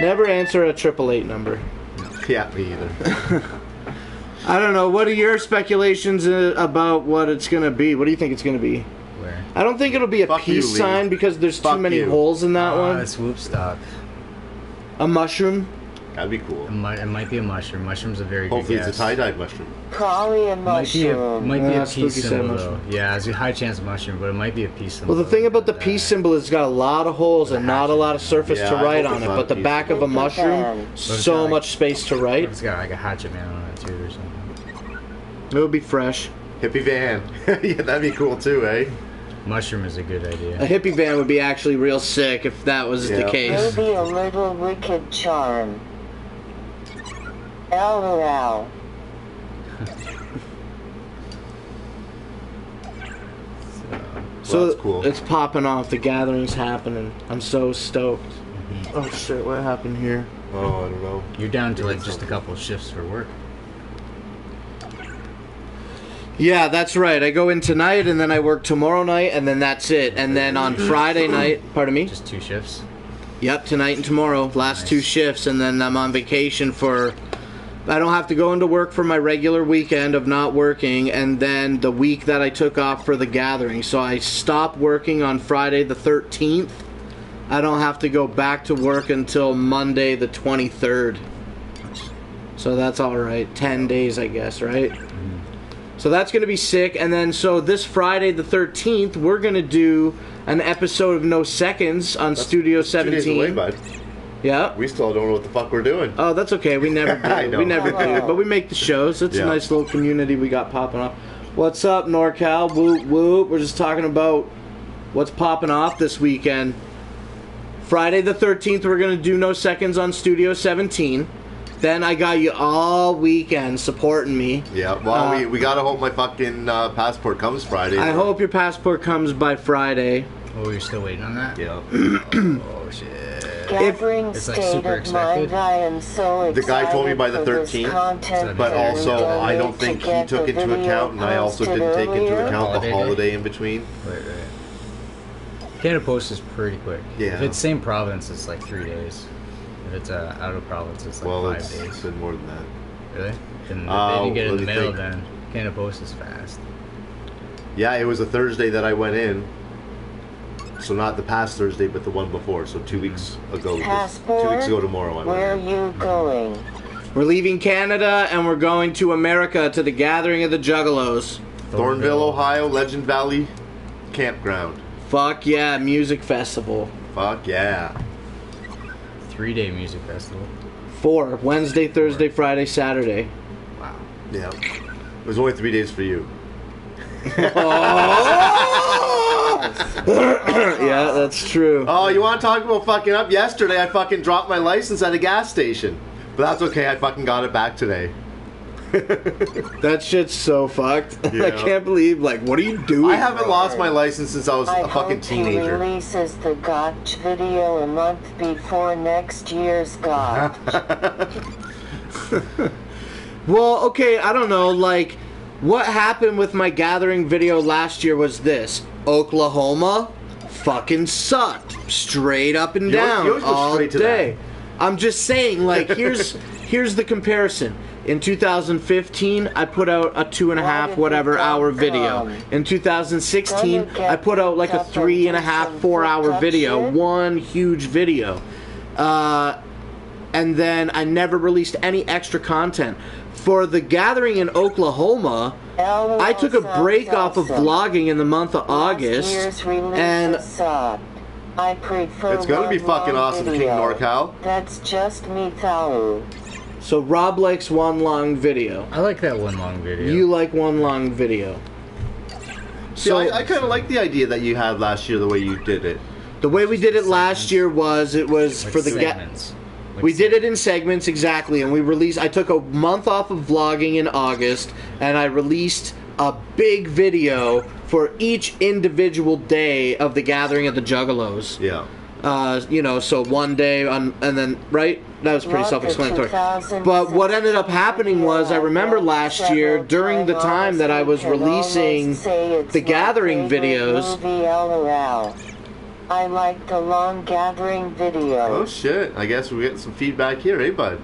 never answer a 888 number. Yeah, me either. I don't know. What are your speculations about what it's gonna be? What do you think it's gonna be? where? I don't think it'll be a Fuck you, peace Lee. sign because there's too Fuck many you. holes in that Oh, one. it's whoop stop. A mushroom. That'd be cool. It might be a mushroom. Mushroom's a very Hopefully good it's guess. a tie-dyed mushroom. Probably a Might be a, mushroom. might be Yeah, a spooky peace said symbol mushroom. though. Yeah, it's a high chance mushroom, but it might be a peace symbol. Well, the thing about the peace symbol is it's got a lot of holes and not a lot of surface Yeah, to I write hope on it's it. not But the a peace back of a symbol. mushroom, it's so got like- much space to write. It's got like a hatchet man on it too or something. It would be fresh. Hippie van. Yeah, that'd be cool too, eh? Mushroom is a good A idea. hippie van would be actually real sick if that was the Yeah. case. Maybe a little wicked charm. LOL. So that's cool. it's popping off. The gathering's happening. I'm so stoked. Oh shit! What happened here? Oh, I don't know. You're down to like just a couple shifts for work. Yeah, that's right. I go in tonight and then I work tomorrow night and then that's it. And then on Friday night, pardon me? Just 2 shifts. Yep, tonight and tomorrow, last 2 shifts, and then I'm on vacation for. I don't have to go into work for my regular weekend of not working, and then the week that I took off for the gathering. So I stop working on Friday the 13th. I don't have to go back to work until Monday the 23rd. So that's all right. 10 days, I guess, right? So that's going to be sick. And then, so this Friday the 13th, we're going to do an episode of No Seconds on Studio 17. 2 days away, bud. Yeah. We still don't know what the fuck we're doing. Oh, that's okay. We never do. I know. We never do. But we make the shows. It's a Yeah. nice little community we got popping off. What's up, NorCal? Whoop, whoop. We're just talking about what's popping off this weekend. Friday the 13th, we're going to do No Seconds on Studio 17. Then I got you all weekend supporting me. Yeah, well, we gotta hope my fucking passport comes Friday. I hope your passport comes by Friday. Oh, you're still waiting on that? Yeah. Oh shit. Gathering It's, like, state super of expected. mind. I am so The excited guy told me by the for this 13th, content but and also I don't donate think to he get took the into video account, and I also posted didn't take into earlier. account the Holiday day? holiday in between. Right. Canada Post is pretty quick. Yeah. If it's same province, it's like 3 days. If it's out of province, it's like Well, 5 it's days. been more than that. Really? Then they Oh, didn't get it in let the me mail think. then. Canada Post is fast. Yeah, it was a Thursday that I went in. So not the past Thursday, but the one before. So 2 weeks ago. 2 weeks ago tomorrow. I Where are you going? We're leaving Canada and we're going to America to the gathering of the Juggalos. Thornville, Ohio, Legend Valley Campground. Fuck yeah, music festival. Fuck yeah. 3-day music festival. 4. Wednesday, Thursday, Friday, Saturday. Wow. Yeah. It was only 3 days for you. Yeah, that's true. Oh, you want to talk about fucking up? Yesterday I fucking dropped my license at a gas station. But that's okay, I fucking got it back today. That shit's so fucked. Yeah. I can't believe, like, what are you doing? I haven't lost my license since I was a fucking He teenager. releases the Gotch video a month before next year's Gotch. Well, okay, I don't know, like, what happened with my gathering video last year was this. Oklahoma fucking sucked. Straight up and down. You always go all straight to day. I'm just saying, like, here's the comparison. In 2015, I put out a 2.5 whatever hour video. In 2016, I put out like a 3.5, 4 hour video. One huge video. And then I never released any extra content. For the gathering in Oklahoma, I took a break off of vlogging in the month of August, and I prefer It's gonna be fucking awesome, King NorCal. That's just me, Thau. so Rob likes one long video. I like that one long video. You like one long video. See, I kind of like the idea that you had last year, the way you did it. The way we did it last year was like for the segments. Like we did it in segments, exactly, and we released. I took a month off of vlogging in August, and I released a big video for each individual day of the gathering of the Juggalos. Yeah. You know, so one day and then right. That was pretty self-explanatory. But what ended up happening was, I remember last year during the time that I was releasing the gathering videos. I like the long gathering video. Oh shit! I guess we're getting some feedback here, eh, bud?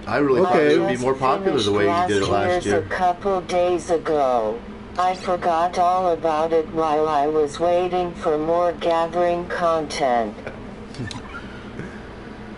I really thought it would be more popular the way you did it last year. A couple days ago. I forgot all about it while I was waiting for more gathering content.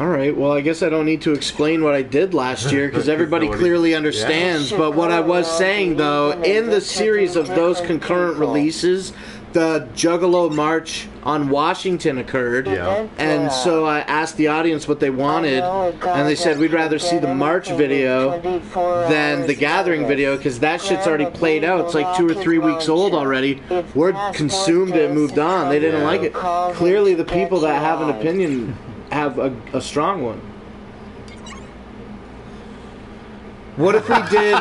Alright, well, I guess I don't need to explain what I did last year because everybody clearly understands. But what I was saying, though, in the series of those concurrent releases, the Juggalo March on Washington occurred. Yeah. And so I asked the audience what they wanted, and they said we'd rather see the March video than the Gathering video because that shit's already played out. It's like 2 or 3 weeks old already. Word consumed it, moved on. They didn't like it. Clearly, the people that have an opinion have a strong one. What if we did...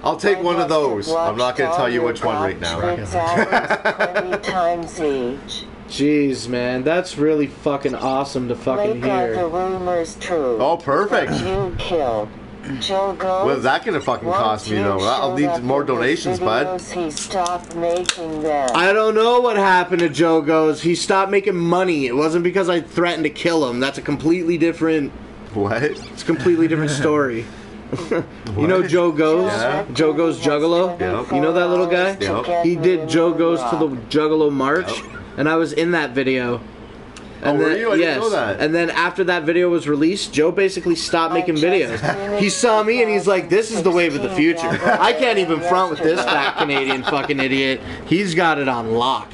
I'll take one of those. I'm not going to tell you which one right now. 20 times each. Jeez, man, that's really fucking awesome to fucking Like, are the hear. rumors true? Oh, perfect. You killed Joe Goes. What is that going to fucking cost me, though? I'll need more donations, bud. He stopped making them. I don't know what happened to Joe Goes. He stopped making money. It wasn't because I threatened to kill him. That's a completely different... What? It's a completely different story. You know Joe Goes? Yeah. Joe Goes Juggalo? Yep. You know that little guy? Yep. He did Joe Goes to the Juggalo March, and I was in that video. Oh, were you? I didn't know that. And then after that video was released, Joe basically stopped making videos. He saw me and he's like, this is the wave of the future. I can't even front with this fat Canadian fucking idiot. He's got it on lock.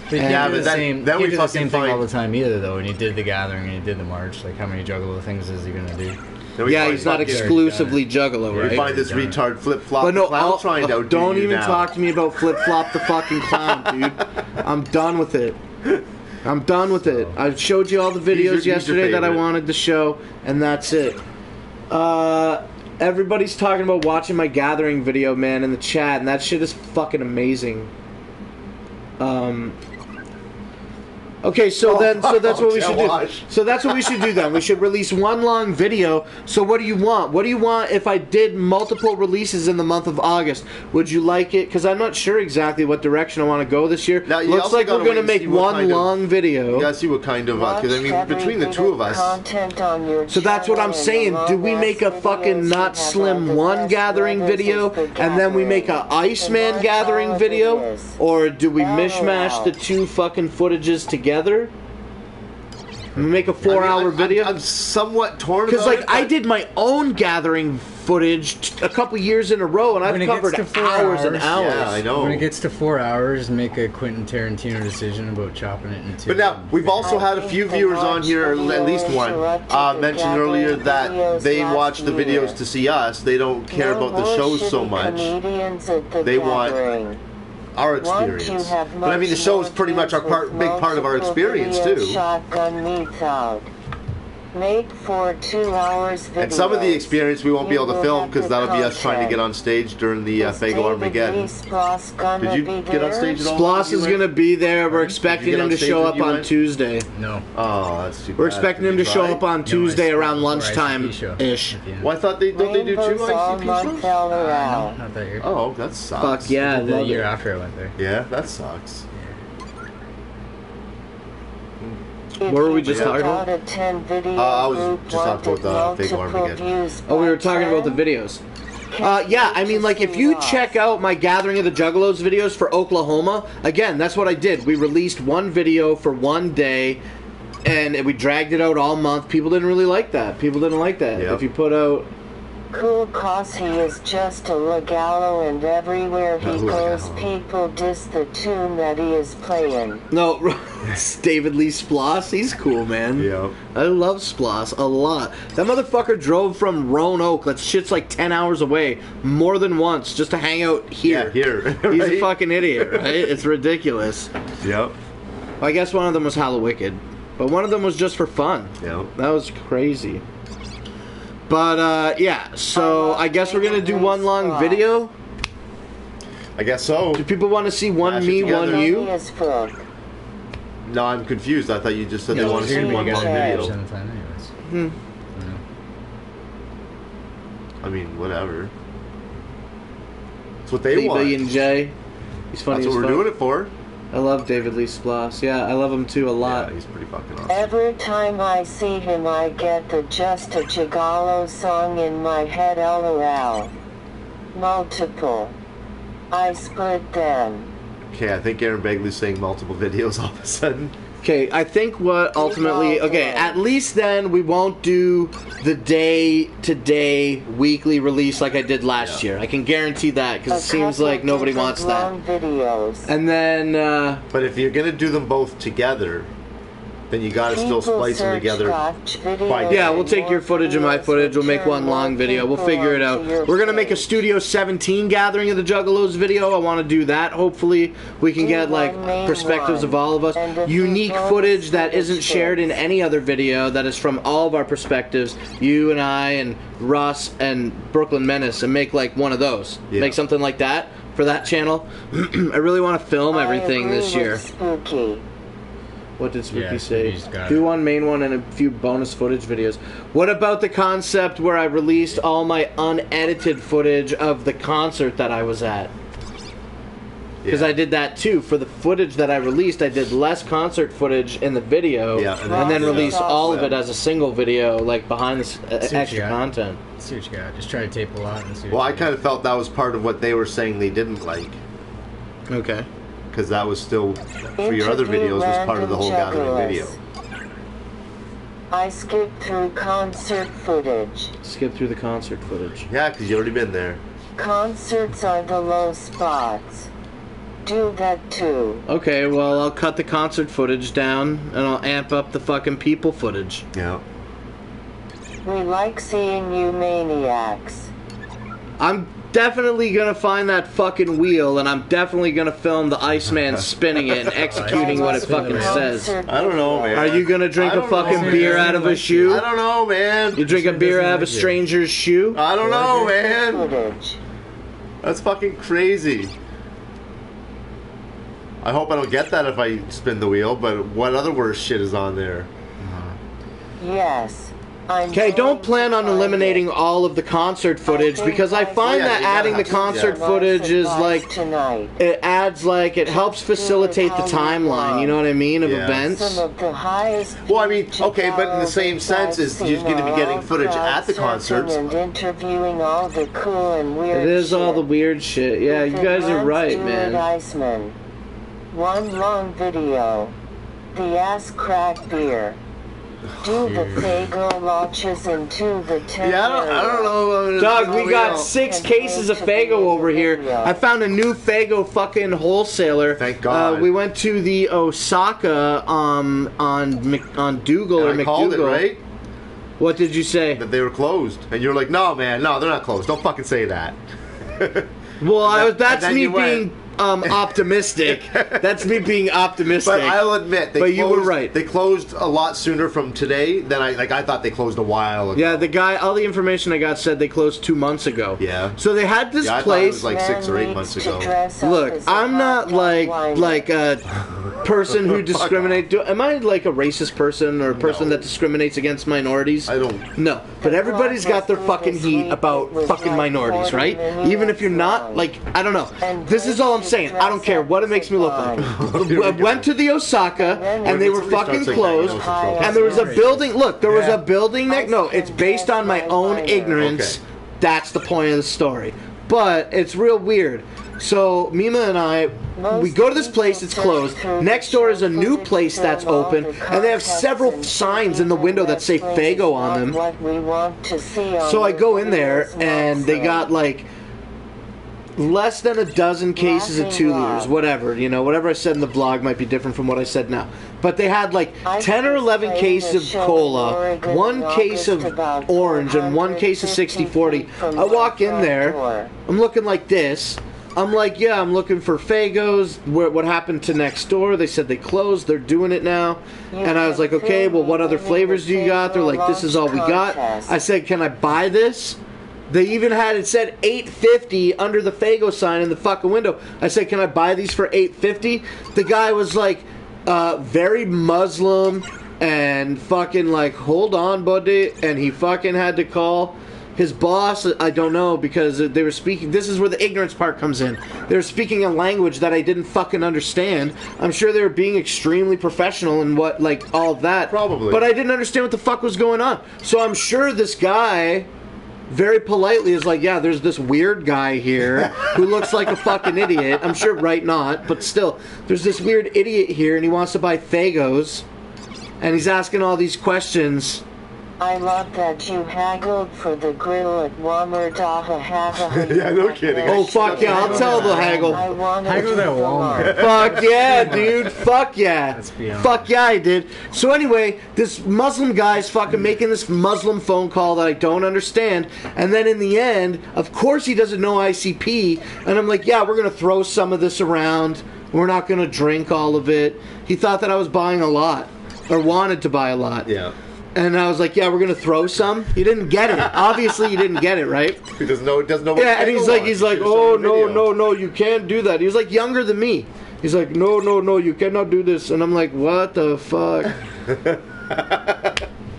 But you Yeah, can't do but the then- same, then you we can't do the fucking same thing find- all the time either, though. When you did the gathering and you did the march, like how many juggalo things is he gonna do? Then we Yeah, find he's not fucking- exclusively Juggalo, We right? find this retard flip-flop But no, clown trying to outdo don't you even now. talk to me about Flip Flop the fucking clown, dude. I'm done with it. I'm done with it. I showed you all the videos He's your yesterday that I favorite. wanted to show, and that's it. Everybody's talking about watching my gathering video, man, in the chat, and that shit is fucking amazing. Okay, so that's what we should do. Wash. So that's what we should do then. We should release one long video. So what do you want? What do you want if I did multiple releases in the month of August? Would you like it? Because I'm not sure exactly what direction I want to go this year. Now, you Looks also like we're gotta going to wait and make see what one kind of- long video. You gotta see what kind of, because I mean, between the two of us, So that's what I'm saying. Do we make a fucking Not Slim 1 gathering video, and then we make a Iceman gathering video? Or do we mishmash the two fucking footages together? We make a 4-hour video? I'm somewhat torn Because, about like, it, I but- did my own gathering footage a couple years in a row, and I've When it covered gets to 4 hours and hours, hours. Yeah, I know. When it gets to 4 hours, make a Quentin Tarantino decision about chopping it into. But now, we've also had a few viewers on here, or at least one, mentioned earlier that they watch the videos to see us. They don't care about the shows so much. They want our experience. But I mean, the show is pretty much our big part of our experience, too. Shotgun meets out. Make for 2 hours videos. And some of the experience we won't be able to film because that'll be us trying to get on stage during the Fago Armageddon. Did you get on stage at all? Sploss is going to be there. We're expecting get him on to stage show when up you on went? Tuesday. No. Oh, that's too bad. We're expecting him to show up on Tuesday around Or lunchtime-ish. Well, I thought don't they do 2 ICP shows? No, not that year. Oh, that sucks. Fuck yeah, The love year it. after I went there. Yeah, that sucks. What were we just talking about? I was just talking about the Fago Armageddon. Oh, we were talking about the videos. Yeah, I mean, like, if you check out my Gathering of the Juggalos videos for Oklahoma, again, that's what I did. We released one video for one day, and we dragged it out all month. People didn't really like that. People didn't like that. Yep. If you put out... Cool, cause he is just a juggalo, and everywhere he goes, people diss the tune that he is playing. No, it's David Lee Sploss. He's cool, man. Yeah. I love Sploss a lot. That motherfucker drove from Roanoke. That shit's like 10 hours away, more than once, just to hang out here. Yeah, here. He's a Right? fucking idiot, right? It's ridiculous. Yep. I guess one of them was Hallowicked, but one of them was just for fun. Yep. That was crazy. But, yeah, so I guess we're gonna do one long video. I guess so. Do people want to see one Mash it me, together. one you? As fuck. No, I'm confused. I thought you just said they Yeah, want to see you're one gonna long be video. 80% of the time anyways. Hmm. You know. I mean, whatever. That's what they B want. Billion J. He's funny That's as what we're fuck. doing it for. I love David Lee Sploss. Yeah, I love him too a lot. Yeah, he's pretty fucking awesome. Every time I see him, I get the Just a Juggalo song in my head, lol. Multiple. I split them. Okay, I think Aaron Begley's saying multiple videos all of a sudden. Okay, I think what ultimately... Okay, at least then we won't do the day-to-day weekly release like I did last year. I can guarantee that, because it seems like nobody wants that. Videos. And then... But if you're gonna do them both together, then you gotta still splice them together. yeah, we'll take your footage and my footage. We'll make one long video. We'll figure it out. We're going to make a Studio 17 Gathering of the Juggalos video. I want to do that. Hopefully, we can get, like, perspectives of all of us. Unique footage that isn't shared in any other video that is from all of our perspectives. You and I and Russ and Brooklyn Menace, and make, like, one of those. Yeah. Make something like that for that channel. I really want to film everything this year. Spooky. What did Spooky Yeah, say? Spooky's got Do it. one main one and a few bonus footage videos. What about the concept where I released all my unedited footage of the concert that I was at? Because I did that too. For the footage that I released, I did less concert footage in the video, Yeah, and then released all of Yeah. it as a single video, like behind the See what you extra got. content. See what you got. Just try to tape a lot and see what Well, I you kind of felt that was part of what they were saying they didn't like. Okay. Because that was still, for your other videos, was part of the whole gathering video. I skipped through concert footage. Skip through the concert footage. Yeah, because you already been there. Concerts are the low spots. Do that too. Okay, well, I'll cut the concert footage down, and I'll amp up the fucking people footage. Yeah. We like seeing you maniacs. I'm definitely gonna find that fucking wheel, and I'm definitely gonna film the Iceman spinning it and executing what it fucking says. I don't know, man. Are you gonna drink I a don't fucking know, beer man. out of a shoe? I don't know, man. You drink a beer out of a stranger's shoe? I don't know, man. Footage. That's fucking crazy. I hope I don't get that if I spin the wheel, but what other worse shit is on there? Yes. Okay, don't plan on eliminating all of the concert footage because I find that adding the concert footage is like it adds like it helps facilitate the timeline. You know what I mean of events. Well, I mean, okay, but in the same sense, is you're going to be getting footage at the concerts. And interviewing all the cool and weird. It is all the weird shit. Yeah, you guys are right, man. Iceman. One long video. The ass crack beer. Do the Fago launches into the tent. Yeah, I don't know. Dog, we got 6 cases of Fago over here. I found a new Fago fucking wholesaler. Thank God. We went to the Osaka on Dougal or I called it, McDougal. right? What did you say? That they were closed. And you're like, no, man, no, they're not closed. Don't fucking say that. Well, that's me being optimistic. That's me being optimistic. But I'll admit, you were right. They closed a lot sooner from today than I thought they closed a while ago. Yeah, all the information I got said they closed 2 months ago. Yeah. So they had this I place. thought it was like 6 or 8 months ago. Look, I'm not like a person who discriminates. Am I like a racist person or a person that discriminates against minorities? I don't. No, but everybody's got their fucking heat about fucking minorities, right? Even if you're not, like, I don't know. This is all I'm saying. I don't care what it makes me look like. I went to the Osaka and they were fucking closed. And there was a building. Look, there was a building that. No, it's based on my own ignorance. Okay. That's the point of the story. But it's real weird. So Mima and I, we go to this place, it's closed. Next door is a new place that's open, and they have several signs in the window that say Fago on them. So I go in there, and they got like less than a dozen cases of 2 liters, whatever. You know, whatever I said in the blog might be different from what I said now. But they had like 10 or 11 cases of cola, 1 case of orange, and 1 case of 60-40. I walk in there, I'm looking like this. I'm like, yeah, I'm looking for Fagos. What happened to next door? They said they closed. They're doing it now. And I was like, okay, well, what other flavors do you got? They're like, this is all we got. I said, can I buy this? They even had it said $8.50 under the Fago sign in the fucking window. I said, can I buy these for $8.50? The guy was like, very Muslim and fucking like, hold on, buddy. And he fucking had to call his boss. I don't know, because they were speaking. This is where the ignorance part comes in. They were speaking a language that I didn't fucking understand. I'm sure they were being extremely professional and what, like, all of that. Probably. But I didn't understand what the fuck was going on. So I'm sure this guy very politely is like, yeah, there's this weird guy here who looks like a fucking idiot. I'm sure right not, but still, there's this weird idiot here and he wants to buy Fagos and he's asking all these questions. I love that you haggled for the grill at Walmart. Yeah, no kidding. Oh, fuck yeah, I'll tell the haggle. Haggled at Walmart. Fuck yeah, dude. Fuck yeah. Fuck yeah, I did. So anyway, this Muslim guy's fucking making this Muslim phone call that I don't understand. And then in the end, of course he doesn't know ICP. And I'm like, yeah, we're going to throw some of this around. We're not going to drink all of it. He thought that I was buying a lot. Or wanted to buy a lot. Yeah. And I was like, yeah, we're going to throw some. He didn't get it. Obviously, he didn't get it, right? He doesn't know what yeah, and he's like, oh, no, you can't do that. He was like younger than me. He's like, no, you cannot do this. And I'm like, what the fuck?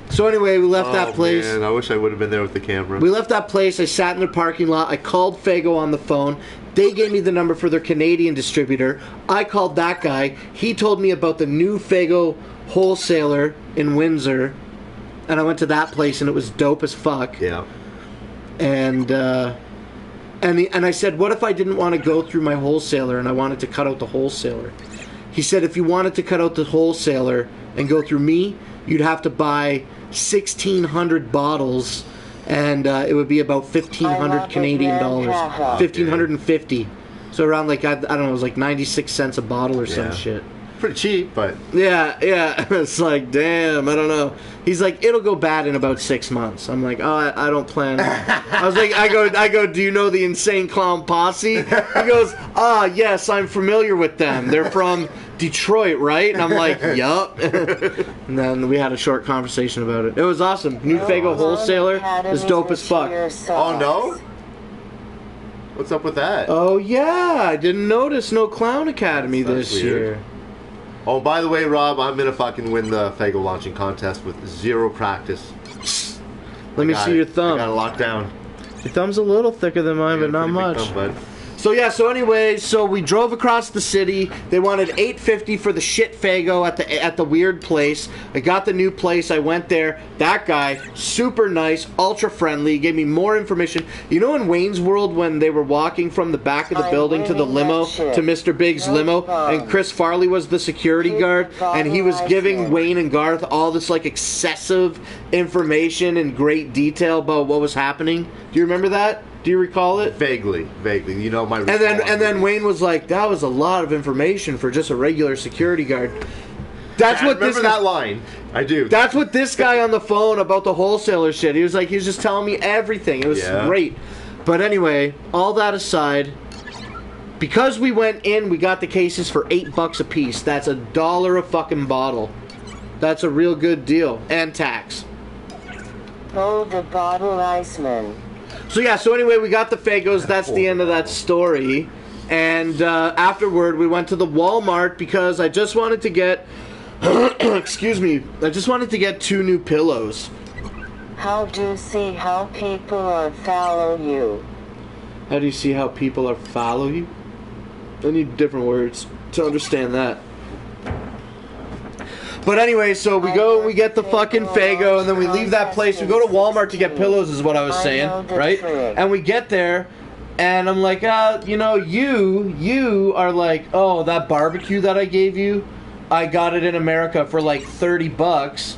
So anyway, we left that place. Man, I wish I would have been there with the camera. We left that place. I sat in the parking lot. I called Fago on the phone. They gave me the number for their Canadian distributor. I called that guy. He told me about the new Fago wholesaler in Windsor. And I went to that place, and it was dope as fuck. Yeah. And I said, what if I didn't want to go through my wholesaler and I wanted to cut out the wholesaler? He said, if you wanted to cut out the wholesaler and go through me, you'd have to buy 1,600 bottles, and it would be about 1,500 Canadian dollars. 1,550. So around, like, I don't know, it was like 96 cents a bottle or some shit. Pretty cheap, but yeah. It's like, damn, I don't know. He's like, it'll go bad in about 6 months. I'm like, oh, I don't plan. I was like, I go, do you know the Insane Clown Posse? He goes, yes, I'm familiar with them. They're from Detroit, right? And I'm like, yup. And then we had a short conversation about it. It was awesome. New Fago wholesaler is dope as fuck. Oh no. What's up with that? Oh yeah, I didn't notice no Clown Academy That's this weird. year. Oh, by the way, Rob, I'm gonna fucking win the Fago launching contest with 0 practice. Let me see your I got thumb. it locked down. Your thumb's a little thicker than mine, but not much. So yeah, so anyway, so we drove across the city. They wanted $8.50 for the shit Fago at the weird place. I got the new place. I went there. That guy, super nice, ultra friendly, gave me more information. You know in Wayne's World when they were walking from the back of the building to the limo, to Mr. Big's limo, and Chris Farley was the security guard, and he was giving Wayne and Garth all this like excessive information in great detail about what was happening. Do you remember that? Do you recall it? Vaguely. You know my. And then Wayne was like, "That was a lot of information for just a regular security guard." That's what this. Remember that line? I do. That's what this guy on the phone about the wholesaler shit. He was like, he was just telling me everything. It was great. But anyway, all that aside, because we went in, we got the cases for $8 a piece. That's $1 a fucking bottle. That's a real good deal, and tax. Oh, the bottle, Iceman. So yeah, so anyway, we got the Fagos. That's the end of that story. And afterward, we went to the Walmart because I just wanted to get, excuse me, I just wanted to get 2 new pillows. How do you see how people are follow you? How do you see how people are follow you? I need different words to understand that. But anyway, so we go, we get the fucking Fago, and then we leave that place. We go to Walmart to get pillows, is what I was saying, right? And we get there, and I'm like, you know, you are like, oh, that barbecue that I gave you, I got it in America for like $30,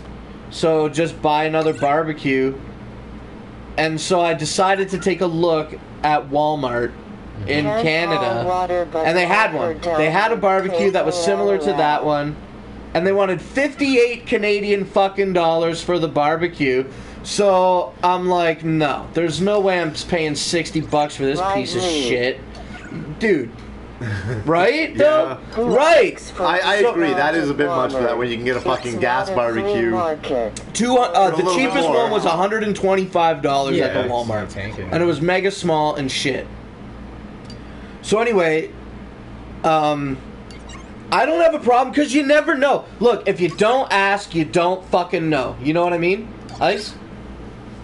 so just buy another barbecue. And so I decided to take a look at Walmart in Canada, and they had one. They had a barbecue that was similar to that one. And they wanted 58 Canadian fucking dollars for the barbecue. So I'm like, no, there's no way I'm paying $60 for this piece of shit. Dude. Right? Yeah. Right. I agree. That is a bit much for that when you can get a fucking gas barbecue. The cheapest one was $125 at the Walmart. And it was mega small and shit. So anyway, I don't have a problem because you never know. Look, if you don't ask, you don't fucking know. You know what I mean, Ice?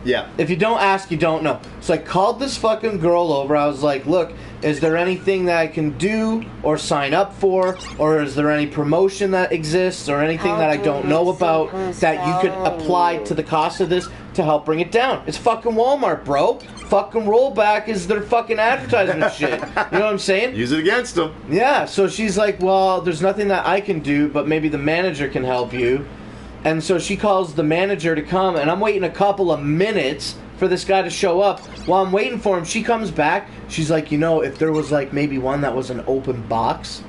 Yeah. If you don't ask, you don't know. So I called this fucking girl over. I was like, look, is there anything that I can do or sign up for? Or is there any promotion that exists or anything that I don't know about that you could apply to the cost of this to help bring it down? It's fucking Walmart, bro. Fucking rollback is their fucking advertisement shit. You know what I'm saying? Use it against them. Yeah, so she's like, well, there's nothing that I can do, but maybe the manager can help you. And so she calls the manager to come, and I'm waiting a couple of minutes for this guy to show up. While I'm waiting for him, she comes back. She's like, you know, if there was like maybe one that was an open box,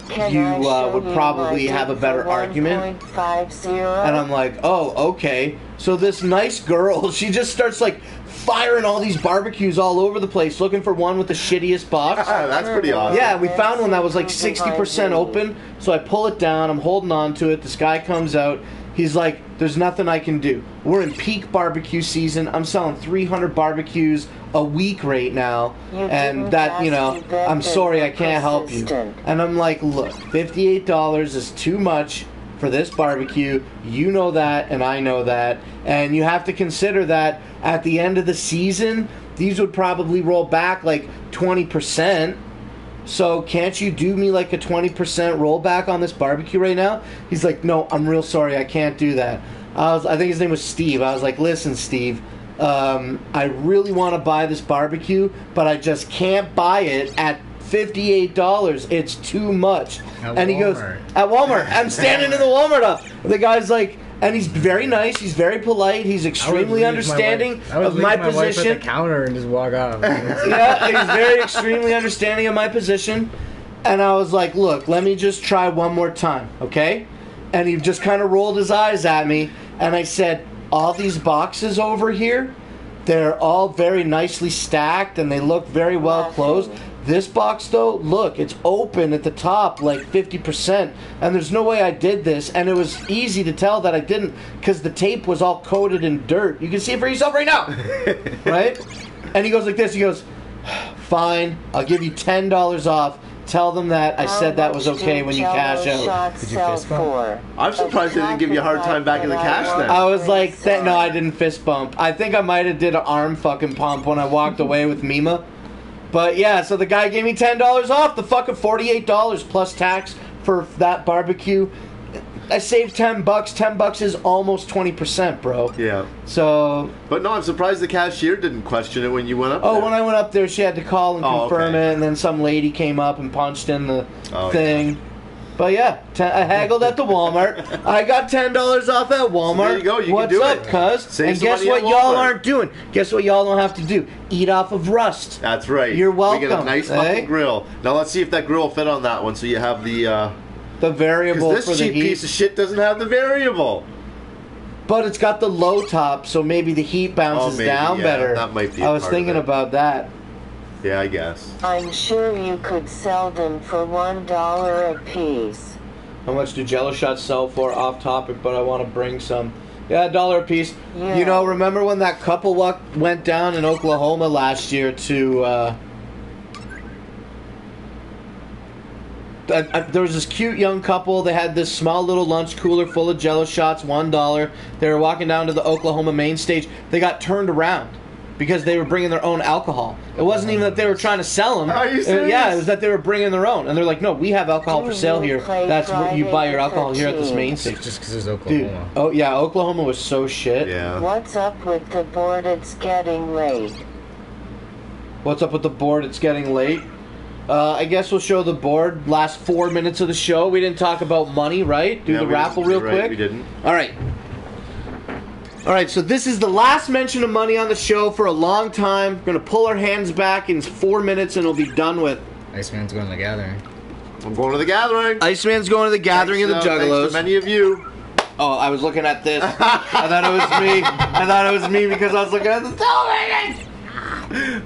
you would probably have a better argument. And I'm like, oh, okay. So this nice girl, she just starts like firing all these barbecues all over the place, looking for one with the shittiest box. That's pretty awesome. Yeah, we found one that was like 60% open. So I pull it down. I'm holding on to it. This guy comes out. He's like, there's nothing I can do. We're in peak barbecue season. I'm selling 300 barbecues a week right now. And that, you know, I'm sorry, I can't help you. And I'm like, look, $58 is too much for this barbecue. You know that, and I know that. And you have to consider that at the end of the season, these would probably roll back like 20%. So can't you do me like a 20% rollback on this barbecue right now? He's like, no, I'm real sorry, I can't do that. I think his name was Steve. I was like, listen, Steve, I really want to buy this barbecue, but I just can't buy it at $58. It's too much. And he goes, at Walmart. I'm standing in the Walmart up. The guy's like, and he's very nice. He's very polite. He's extremely understanding of my position. Wife at the counter and just walk off. Yeah, he's very extremely understanding of my position. And I was like, look, let me just try one more time, okay? And he just kind of rolled his eyes at me. And I said, all these boxes over here, they're all very nicely stacked and they look very well closed. This box, though, look, it's open at the top, like 50%, and there's no way I did this, and it was easy to tell that I didn't, because the tape was all coated in dirt. You can see it for yourself right now, right? And he goes like this, he goes, fine. I'll give you $10 off. Tell them that I said that was okay when you cash out. Did you fist bump? I'm surprised they didn't give you a hard time back in the cash then. I was like, no, I didn't fist bump. I think I might have did an arm fucking pump when I walked away with Mima. But yeah, so the guy gave me $10 off the fucking $48 plus tax for that barbecue. I saved $10. $10 is almost 20%, bro. Yeah. So. But no, I'm surprised the cashier didn't question it when you went up Oh, there. when I went up there, she had to call and confirm okay. it, and then some lady came up and punched in the thing. Yeah. But yeah, I haggled at the Walmart. I got $10 off at Walmart. So there you go. You What's can do up, cuz? Save And some guess money what at y'all Walmart. aren't doing? Guess what y'all don't have to do? Eat off of rust. That's right. You're welcome. We get a nice fucking grill. Now let's see if that grill will fit on that one. So you have the variable because for this the cheap heat. piece of shit doesn't have the variable. But it's got the low top, so maybe the heat bounces maybe, down yeah, better. that might be I a was part of thinking it. about that. Yeah, I guess. I'm sure you could sell them for $1 a piece. How much do Jello shots sell for? Off topic, but I want to bring some. Yeah, $1 a piece. Yeah. You know, remember when that couple went down in Oklahoma last year to... there was this cute young couple. They had this small little lunch cooler full of Jello shots, $1. They were walking down to the Oklahoma main stage. They got turned around because they were bringing their own alcohol. It wasn't even that they were trying to sell them. Are you serious? Yeah, it was that they were bringing their own. And they're like, no, we have alcohol for sale here. That's what you buy your alcohol here at this main stage. Just because it's Dude, Oklahoma. oh yeah, Oklahoma was so shit. Yeah. What's up with the board? It's getting late. What's up with the board? It's getting late. I guess we'll show the board. Last 4 minutes of the show. We didn't talk about money, right? Do Yeah, the raffle real you're right, quick. we didn't. All right. All right, so this is the last mention of money on the show for a long time. We're going to pull our hands back in 4 minutes and it'll be done with. Iceman's going to the gathering. I'm going to the gathering. Iceman's going to the gathering of the Thanks Juggalos. to many of you. Oh, I was looking at this. I thought it was me. I thought it was me because I was looking at the television.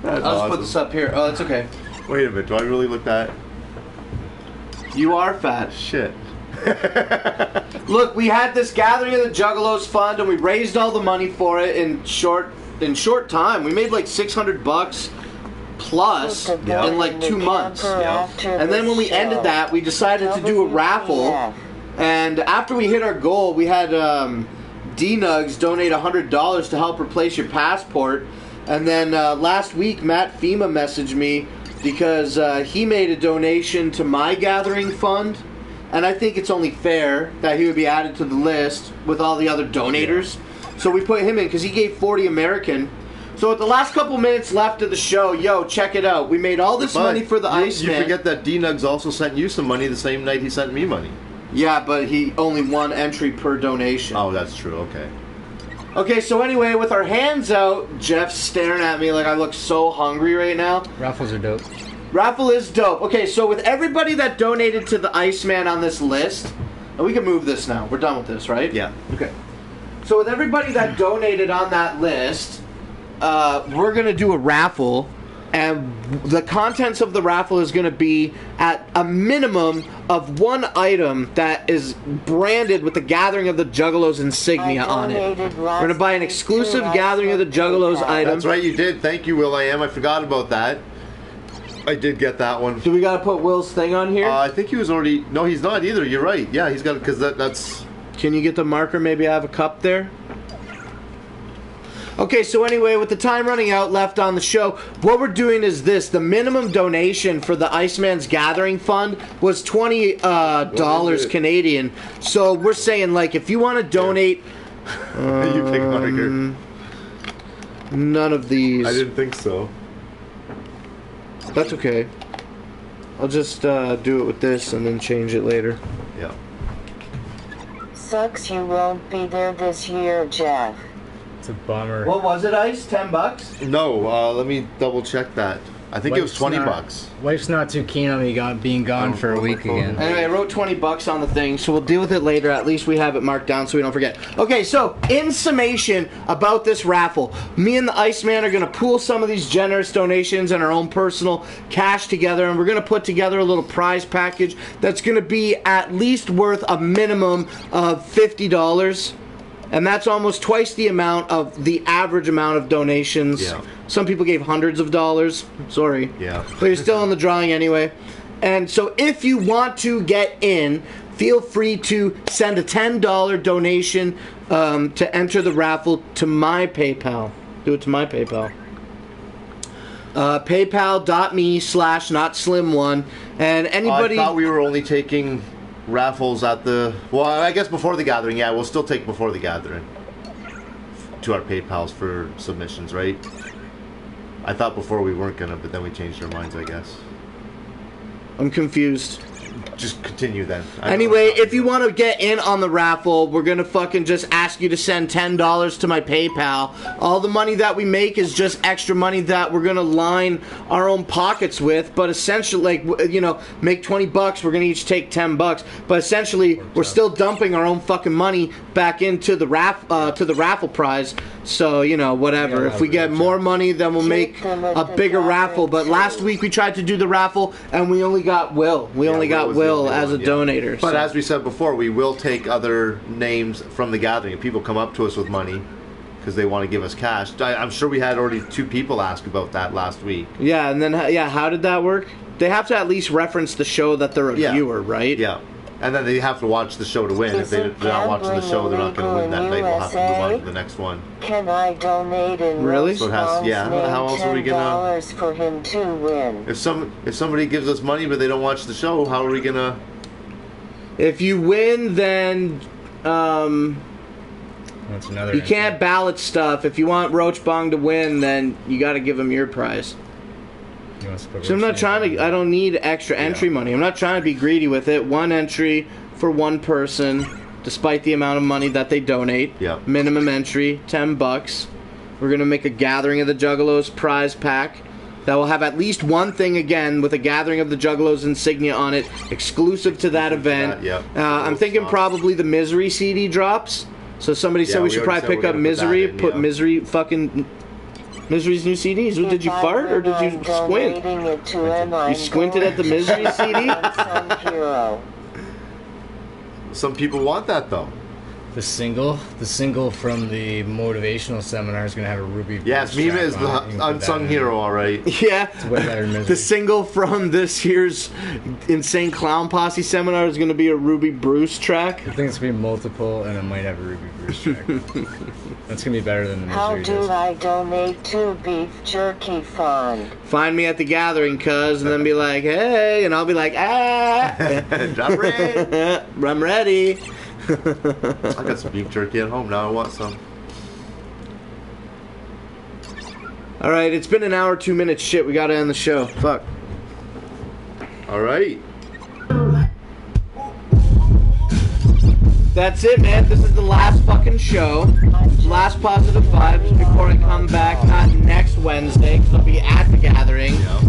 That's I'll just awesome. put this up here. Oh, that's okay. Wait a minute. Do I really look that? You are fat. Shit. Look, we had this gathering of the Juggalos fund, and we raised all the money for it in short time. We made like $600 plus in like 2 months. Yeah. And then when we ended that, we decided to do a raffle. And after we hit our goal, we had D-Nugs donate $100 to help replace your passport. And then last week, Matt FEMA messaged me because he made a donation to my gathering fund. And I think it's only fair that he would be added to the list with all the other donators. Yeah. So we put him in because he gave 40 American. So at the last couple minutes left of the show, yo, check it out. We made all this money for the Iceman. You forget that D-Nugs also sent you some money the same night he sent me money. Yeah, but he only one entry per donation. Oh, that's true. Okay. Okay, so anyway, with our hands out, Jeff's staring at me like I look so hungry right now. Raffles are dope. Raffle is dope. Okay, so with everybody that donated to the Iceman on this list, and we can move this now. We're done with this, right? Yeah. Okay. So with everybody that donated on that list, we're going to do a raffle, and the contents of the raffle is going to be at a minimum of one item that is branded with the Gathering of the Juggalos insignia on it. We're going to buy an exclusive Gathering of the Juggalos item. That's right, you did. Thank you, Will.i.am. I forgot about that. I did get that one. Do we got to put Will's thing on here? I think he was already... No, he's not either. You're right. Yeah, he's got... Because that's... Can you get the marker? Maybe I have a cup there. Okay, so anyway, with the time running out left on the show, what we're doing is this. The minimum donation for the Iceman's Gathering Fund was $20 Canadian. So we're saying, like, if you want to donate... you pick marker. None of these. I didn't think so. That's okay. I'll just do it with this and then change it later. Yeah. Sucks you won't be there this year, Jeff. It's a bummer. What was it, Ice? $10? No, let me double check that. I think it was $20. Wife's not too keen on me being gone for a week again. Anyway, I wrote $20 on the thing, so we'll deal with it later. At least we have it marked down so we don't forget. Okay, so in summation about this raffle, me and the Iceman are going to pool some of these generous donations and our own personal cash together, and we're going to put together a little prize package that's going to be at least worth a minimum of $50. And that's almost twice the amount of the average amount of donations. Yeah. Some people gave hundreds of dollars. Sorry. Yeah. But you're still in the drawing anyway. And so if you want to get in, feel free to send a $10 donation to enter the raffle to my PayPal. Do it to my PayPal. PayPal.me/notslim1. And anybody... I thought we were only taking raffles at the... Well, I guess before the gathering. Yeah, we'll still take before the gathering. To our PayPals for submissions, right? I thought before we weren't gonna, but then we changed our minds, I guess. I'm confused. Just continue then. Anyway, if you want to get in on the raffle, we're going to fucking just ask you to send $10 to my PayPal. All the money that we make is just extra money that we're going to line our own pockets with. But essentially, like, you know, make $20, we're going to each take $10. But essentially, we're still dumping our own fucking money back into the raffle prize. So, you know, whatever. Yeah, if we get more money, then we'll make a bigger raffle. But last week we tried to do the raffle, and we only got Will. We only got Will as a donator. But so. as we said before, we will take other names from the gathering. If people come up to us with money because they want to give us cash. I'm sure we had already 2 people ask about that last week. Yeah, and then, how did that work? They have to at least reference the show that they're a viewer, right? Yeah. And then they have to watch the show to win. If they're not watching the show, they're not going to win that night. We'll have to move on to the next one. Can I donate in Really? So it has, yeah. How else are we gonna? $10 for him to win? If somebody gives us money but they don't watch the show, how are we gonna? If you win, then That's another. you can't ballot stuff. If you want Roach Bong to win, then you got to give him your prize. So I'm not trying to. I don't need extra entry money. I'm not trying to be greedy with it. 1 entry for 1 person, despite the amount of money that they donate. Yeah. Minimum entry, $10. We're gonna make a Gathering of the Juggalos prize pack that will have at least one thing again with a Gathering of the Juggalos insignia on it, exclusive to that event. Yeah. I'm thinking probably the Misery CD drops. So somebody said we should probably pick up Misery, put Misery fucking. Misery's new CDs. Did you fart or did you squint? You squinted at the Misery CD? Some people want that though. The single from the motivational seminar is going to have a ruby. Yes, Mima is the unsung hero, all right. Yeah. It's way better than Misery. The single from this year's Insane Clown Posse seminar is going to be a Ruby Bruce track. I think it's going to be multiple, and it might have a ruby Bruce track. That's going to be better than the Misery. How do I donate to Beef Jerky Fund? Find me at the gathering, cuz, and then be like, hey, and I'll be like, I'm ready. I'm ready. I got some beef jerky at home now. I want some. All right, it's been an hour, 2 minutes. Shit, we gotta end the show. Fuck. All right. That's it, man. This is the last fucking show. Last Positive Vibes before I come back, not next Wednesday, because I'll be at the gathering. Yeah.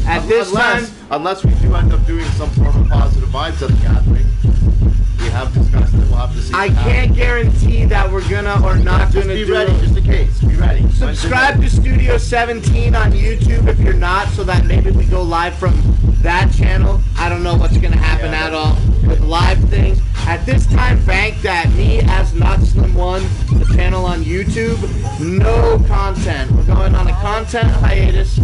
At this time, unless we do end up doing some form of Positive Vibes at the gathering. We have discussed it. We'll have to see. I can't guarantee that we're gonna or not gonna be do ready, it. just in case. Be ready. Subscribe to Studio 17 on YouTube if you're not, so that maybe we go live from that channel. I don't know what's gonna happen at all with live things. At this time, bank that me as Not Slim One, the channel on YouTube, no content. We're going on a content hiatus.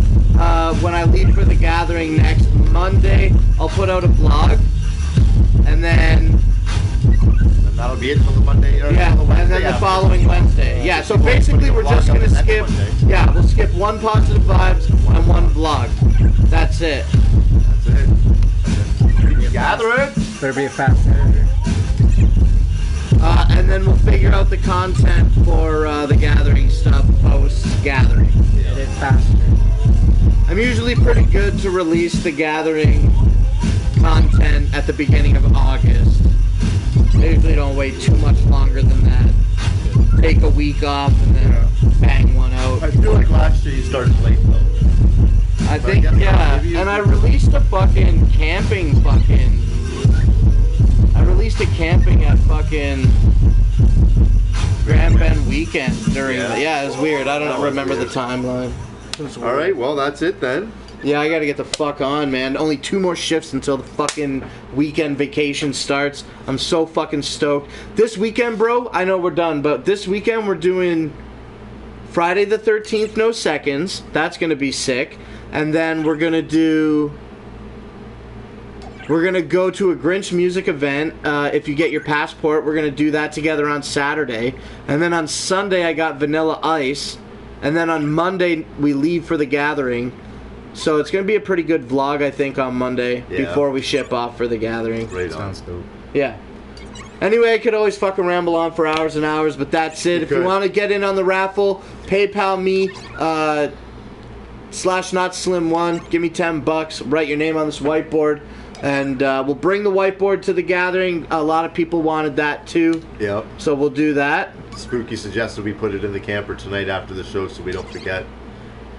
When I leave for the gathering next Monday, I'll put out a vlog, and then. That'll be it for the Monday. Or Yeah, the Wednesday and then the after. following Wednesday. Yeah, so basically we're just going to skip, yeah, we'll skip 1 Positive Vibes and 1 vlog. That's it. That's it. Gathering. Better be a fast editor. And then we'll figure out the content for the gathering stuff post-gathering. Edit faster. I'm usually pretty good to release the gathering content at the beginning of August. I usually don't wait too much longer than that. Take a week off and then bang one out. I feel like last year you started late though. I think, yeah. And I released a fucking camping fucking... I released a camping at fucking Grand Bend weekend during the... Yeah, it was weird. I don't remember the timeline. All right, well, that's it then. Yeah, I gotta get the fuck on, man. Only 2 more shifts until the fucking weekend vacation starts. I'm so fucking stoked. This weekend, bro, I know we're done, but this weekend we're doing Friday the 13th, no seconds. That's gonna be sick. And then we're gonna go to a Grinch music event. If you get your passport, we're gonna do that together on Saturday. And then on Sunday, I got Vanilla Ice. And then on Monday, we leave for the gathering. So it's going to be a pretty good vlog, I think, on Monday before we ship off for the gathering. Right on. Sounds dope. Yeah. Anyway, I could always fucking ramble on for hours and hours, but that's it. If you want to get in on the raffle, PayPal me, /NotSlim1. Give me $10. Write your name on this whiteboard. And we'll bring the whiteboard to the gathering. A lot of people wanted that too. Yep. So we'll do that. Spooky suggested we put it in the camper tonight after the show so we don't forget.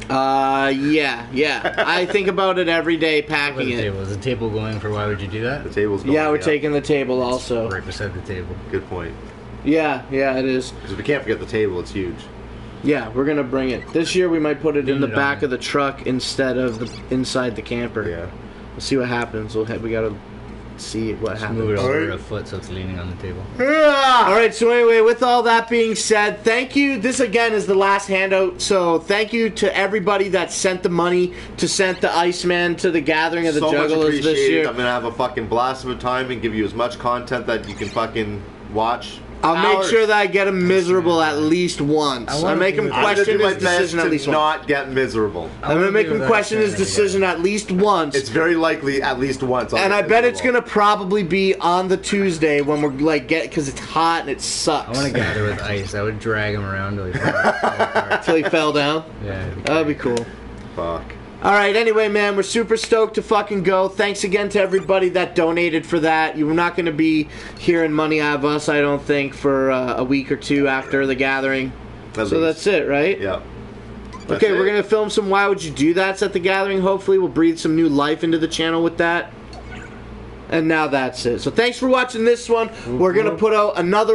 Yeah. I think about it every day packing it. Is the table going for why would you do that? The table's going. Yeah, we're taking the table also. Right beside the table. Good point. Yeah, it is. Because we can't forget the table, it's huge. Yeah, we're gonna bring it. This year we might put it in the back of the truck instead of inside the camper. Yeah. We'll see what happens. We gotta see what happens. Move it over a foot so it's leaning on the table. Alright, so anyway, with all that being said, thank you. This again is the last handout, so thank you to everybody that sent the money to send the Iceman to the gathering of the Juggalos this year. I'm gonna have a fucking blast of a time and give you as much content that you can fucking watch. I'll make sure that I get him miserable at least once. I'll make him question his decision at least once. Not get miserable. I'm gonna make him question his decision at least once. It's very likely at least once. And I bet it's gonna probably be on the Tuesday when we're like because it's hot and it sucks. I want to gather with Ice. I would drag him around till he fell apart. Till he fell down. Yeah, that'd be cool. Fuck. Alright, anyway, man, we're super stoked to fucking go. Thanks again to everybody that donated for that. You're not going to be hearing money out of us, I don't think, for a week or two after the gathering. So that's it, right? Yeah. Okay, we're going to film some Why Would You Do That's at the gathering. Hopefully we'll breathe some new life into the channel with that. And now that's it. So thanks for watching this one. We're going to put out another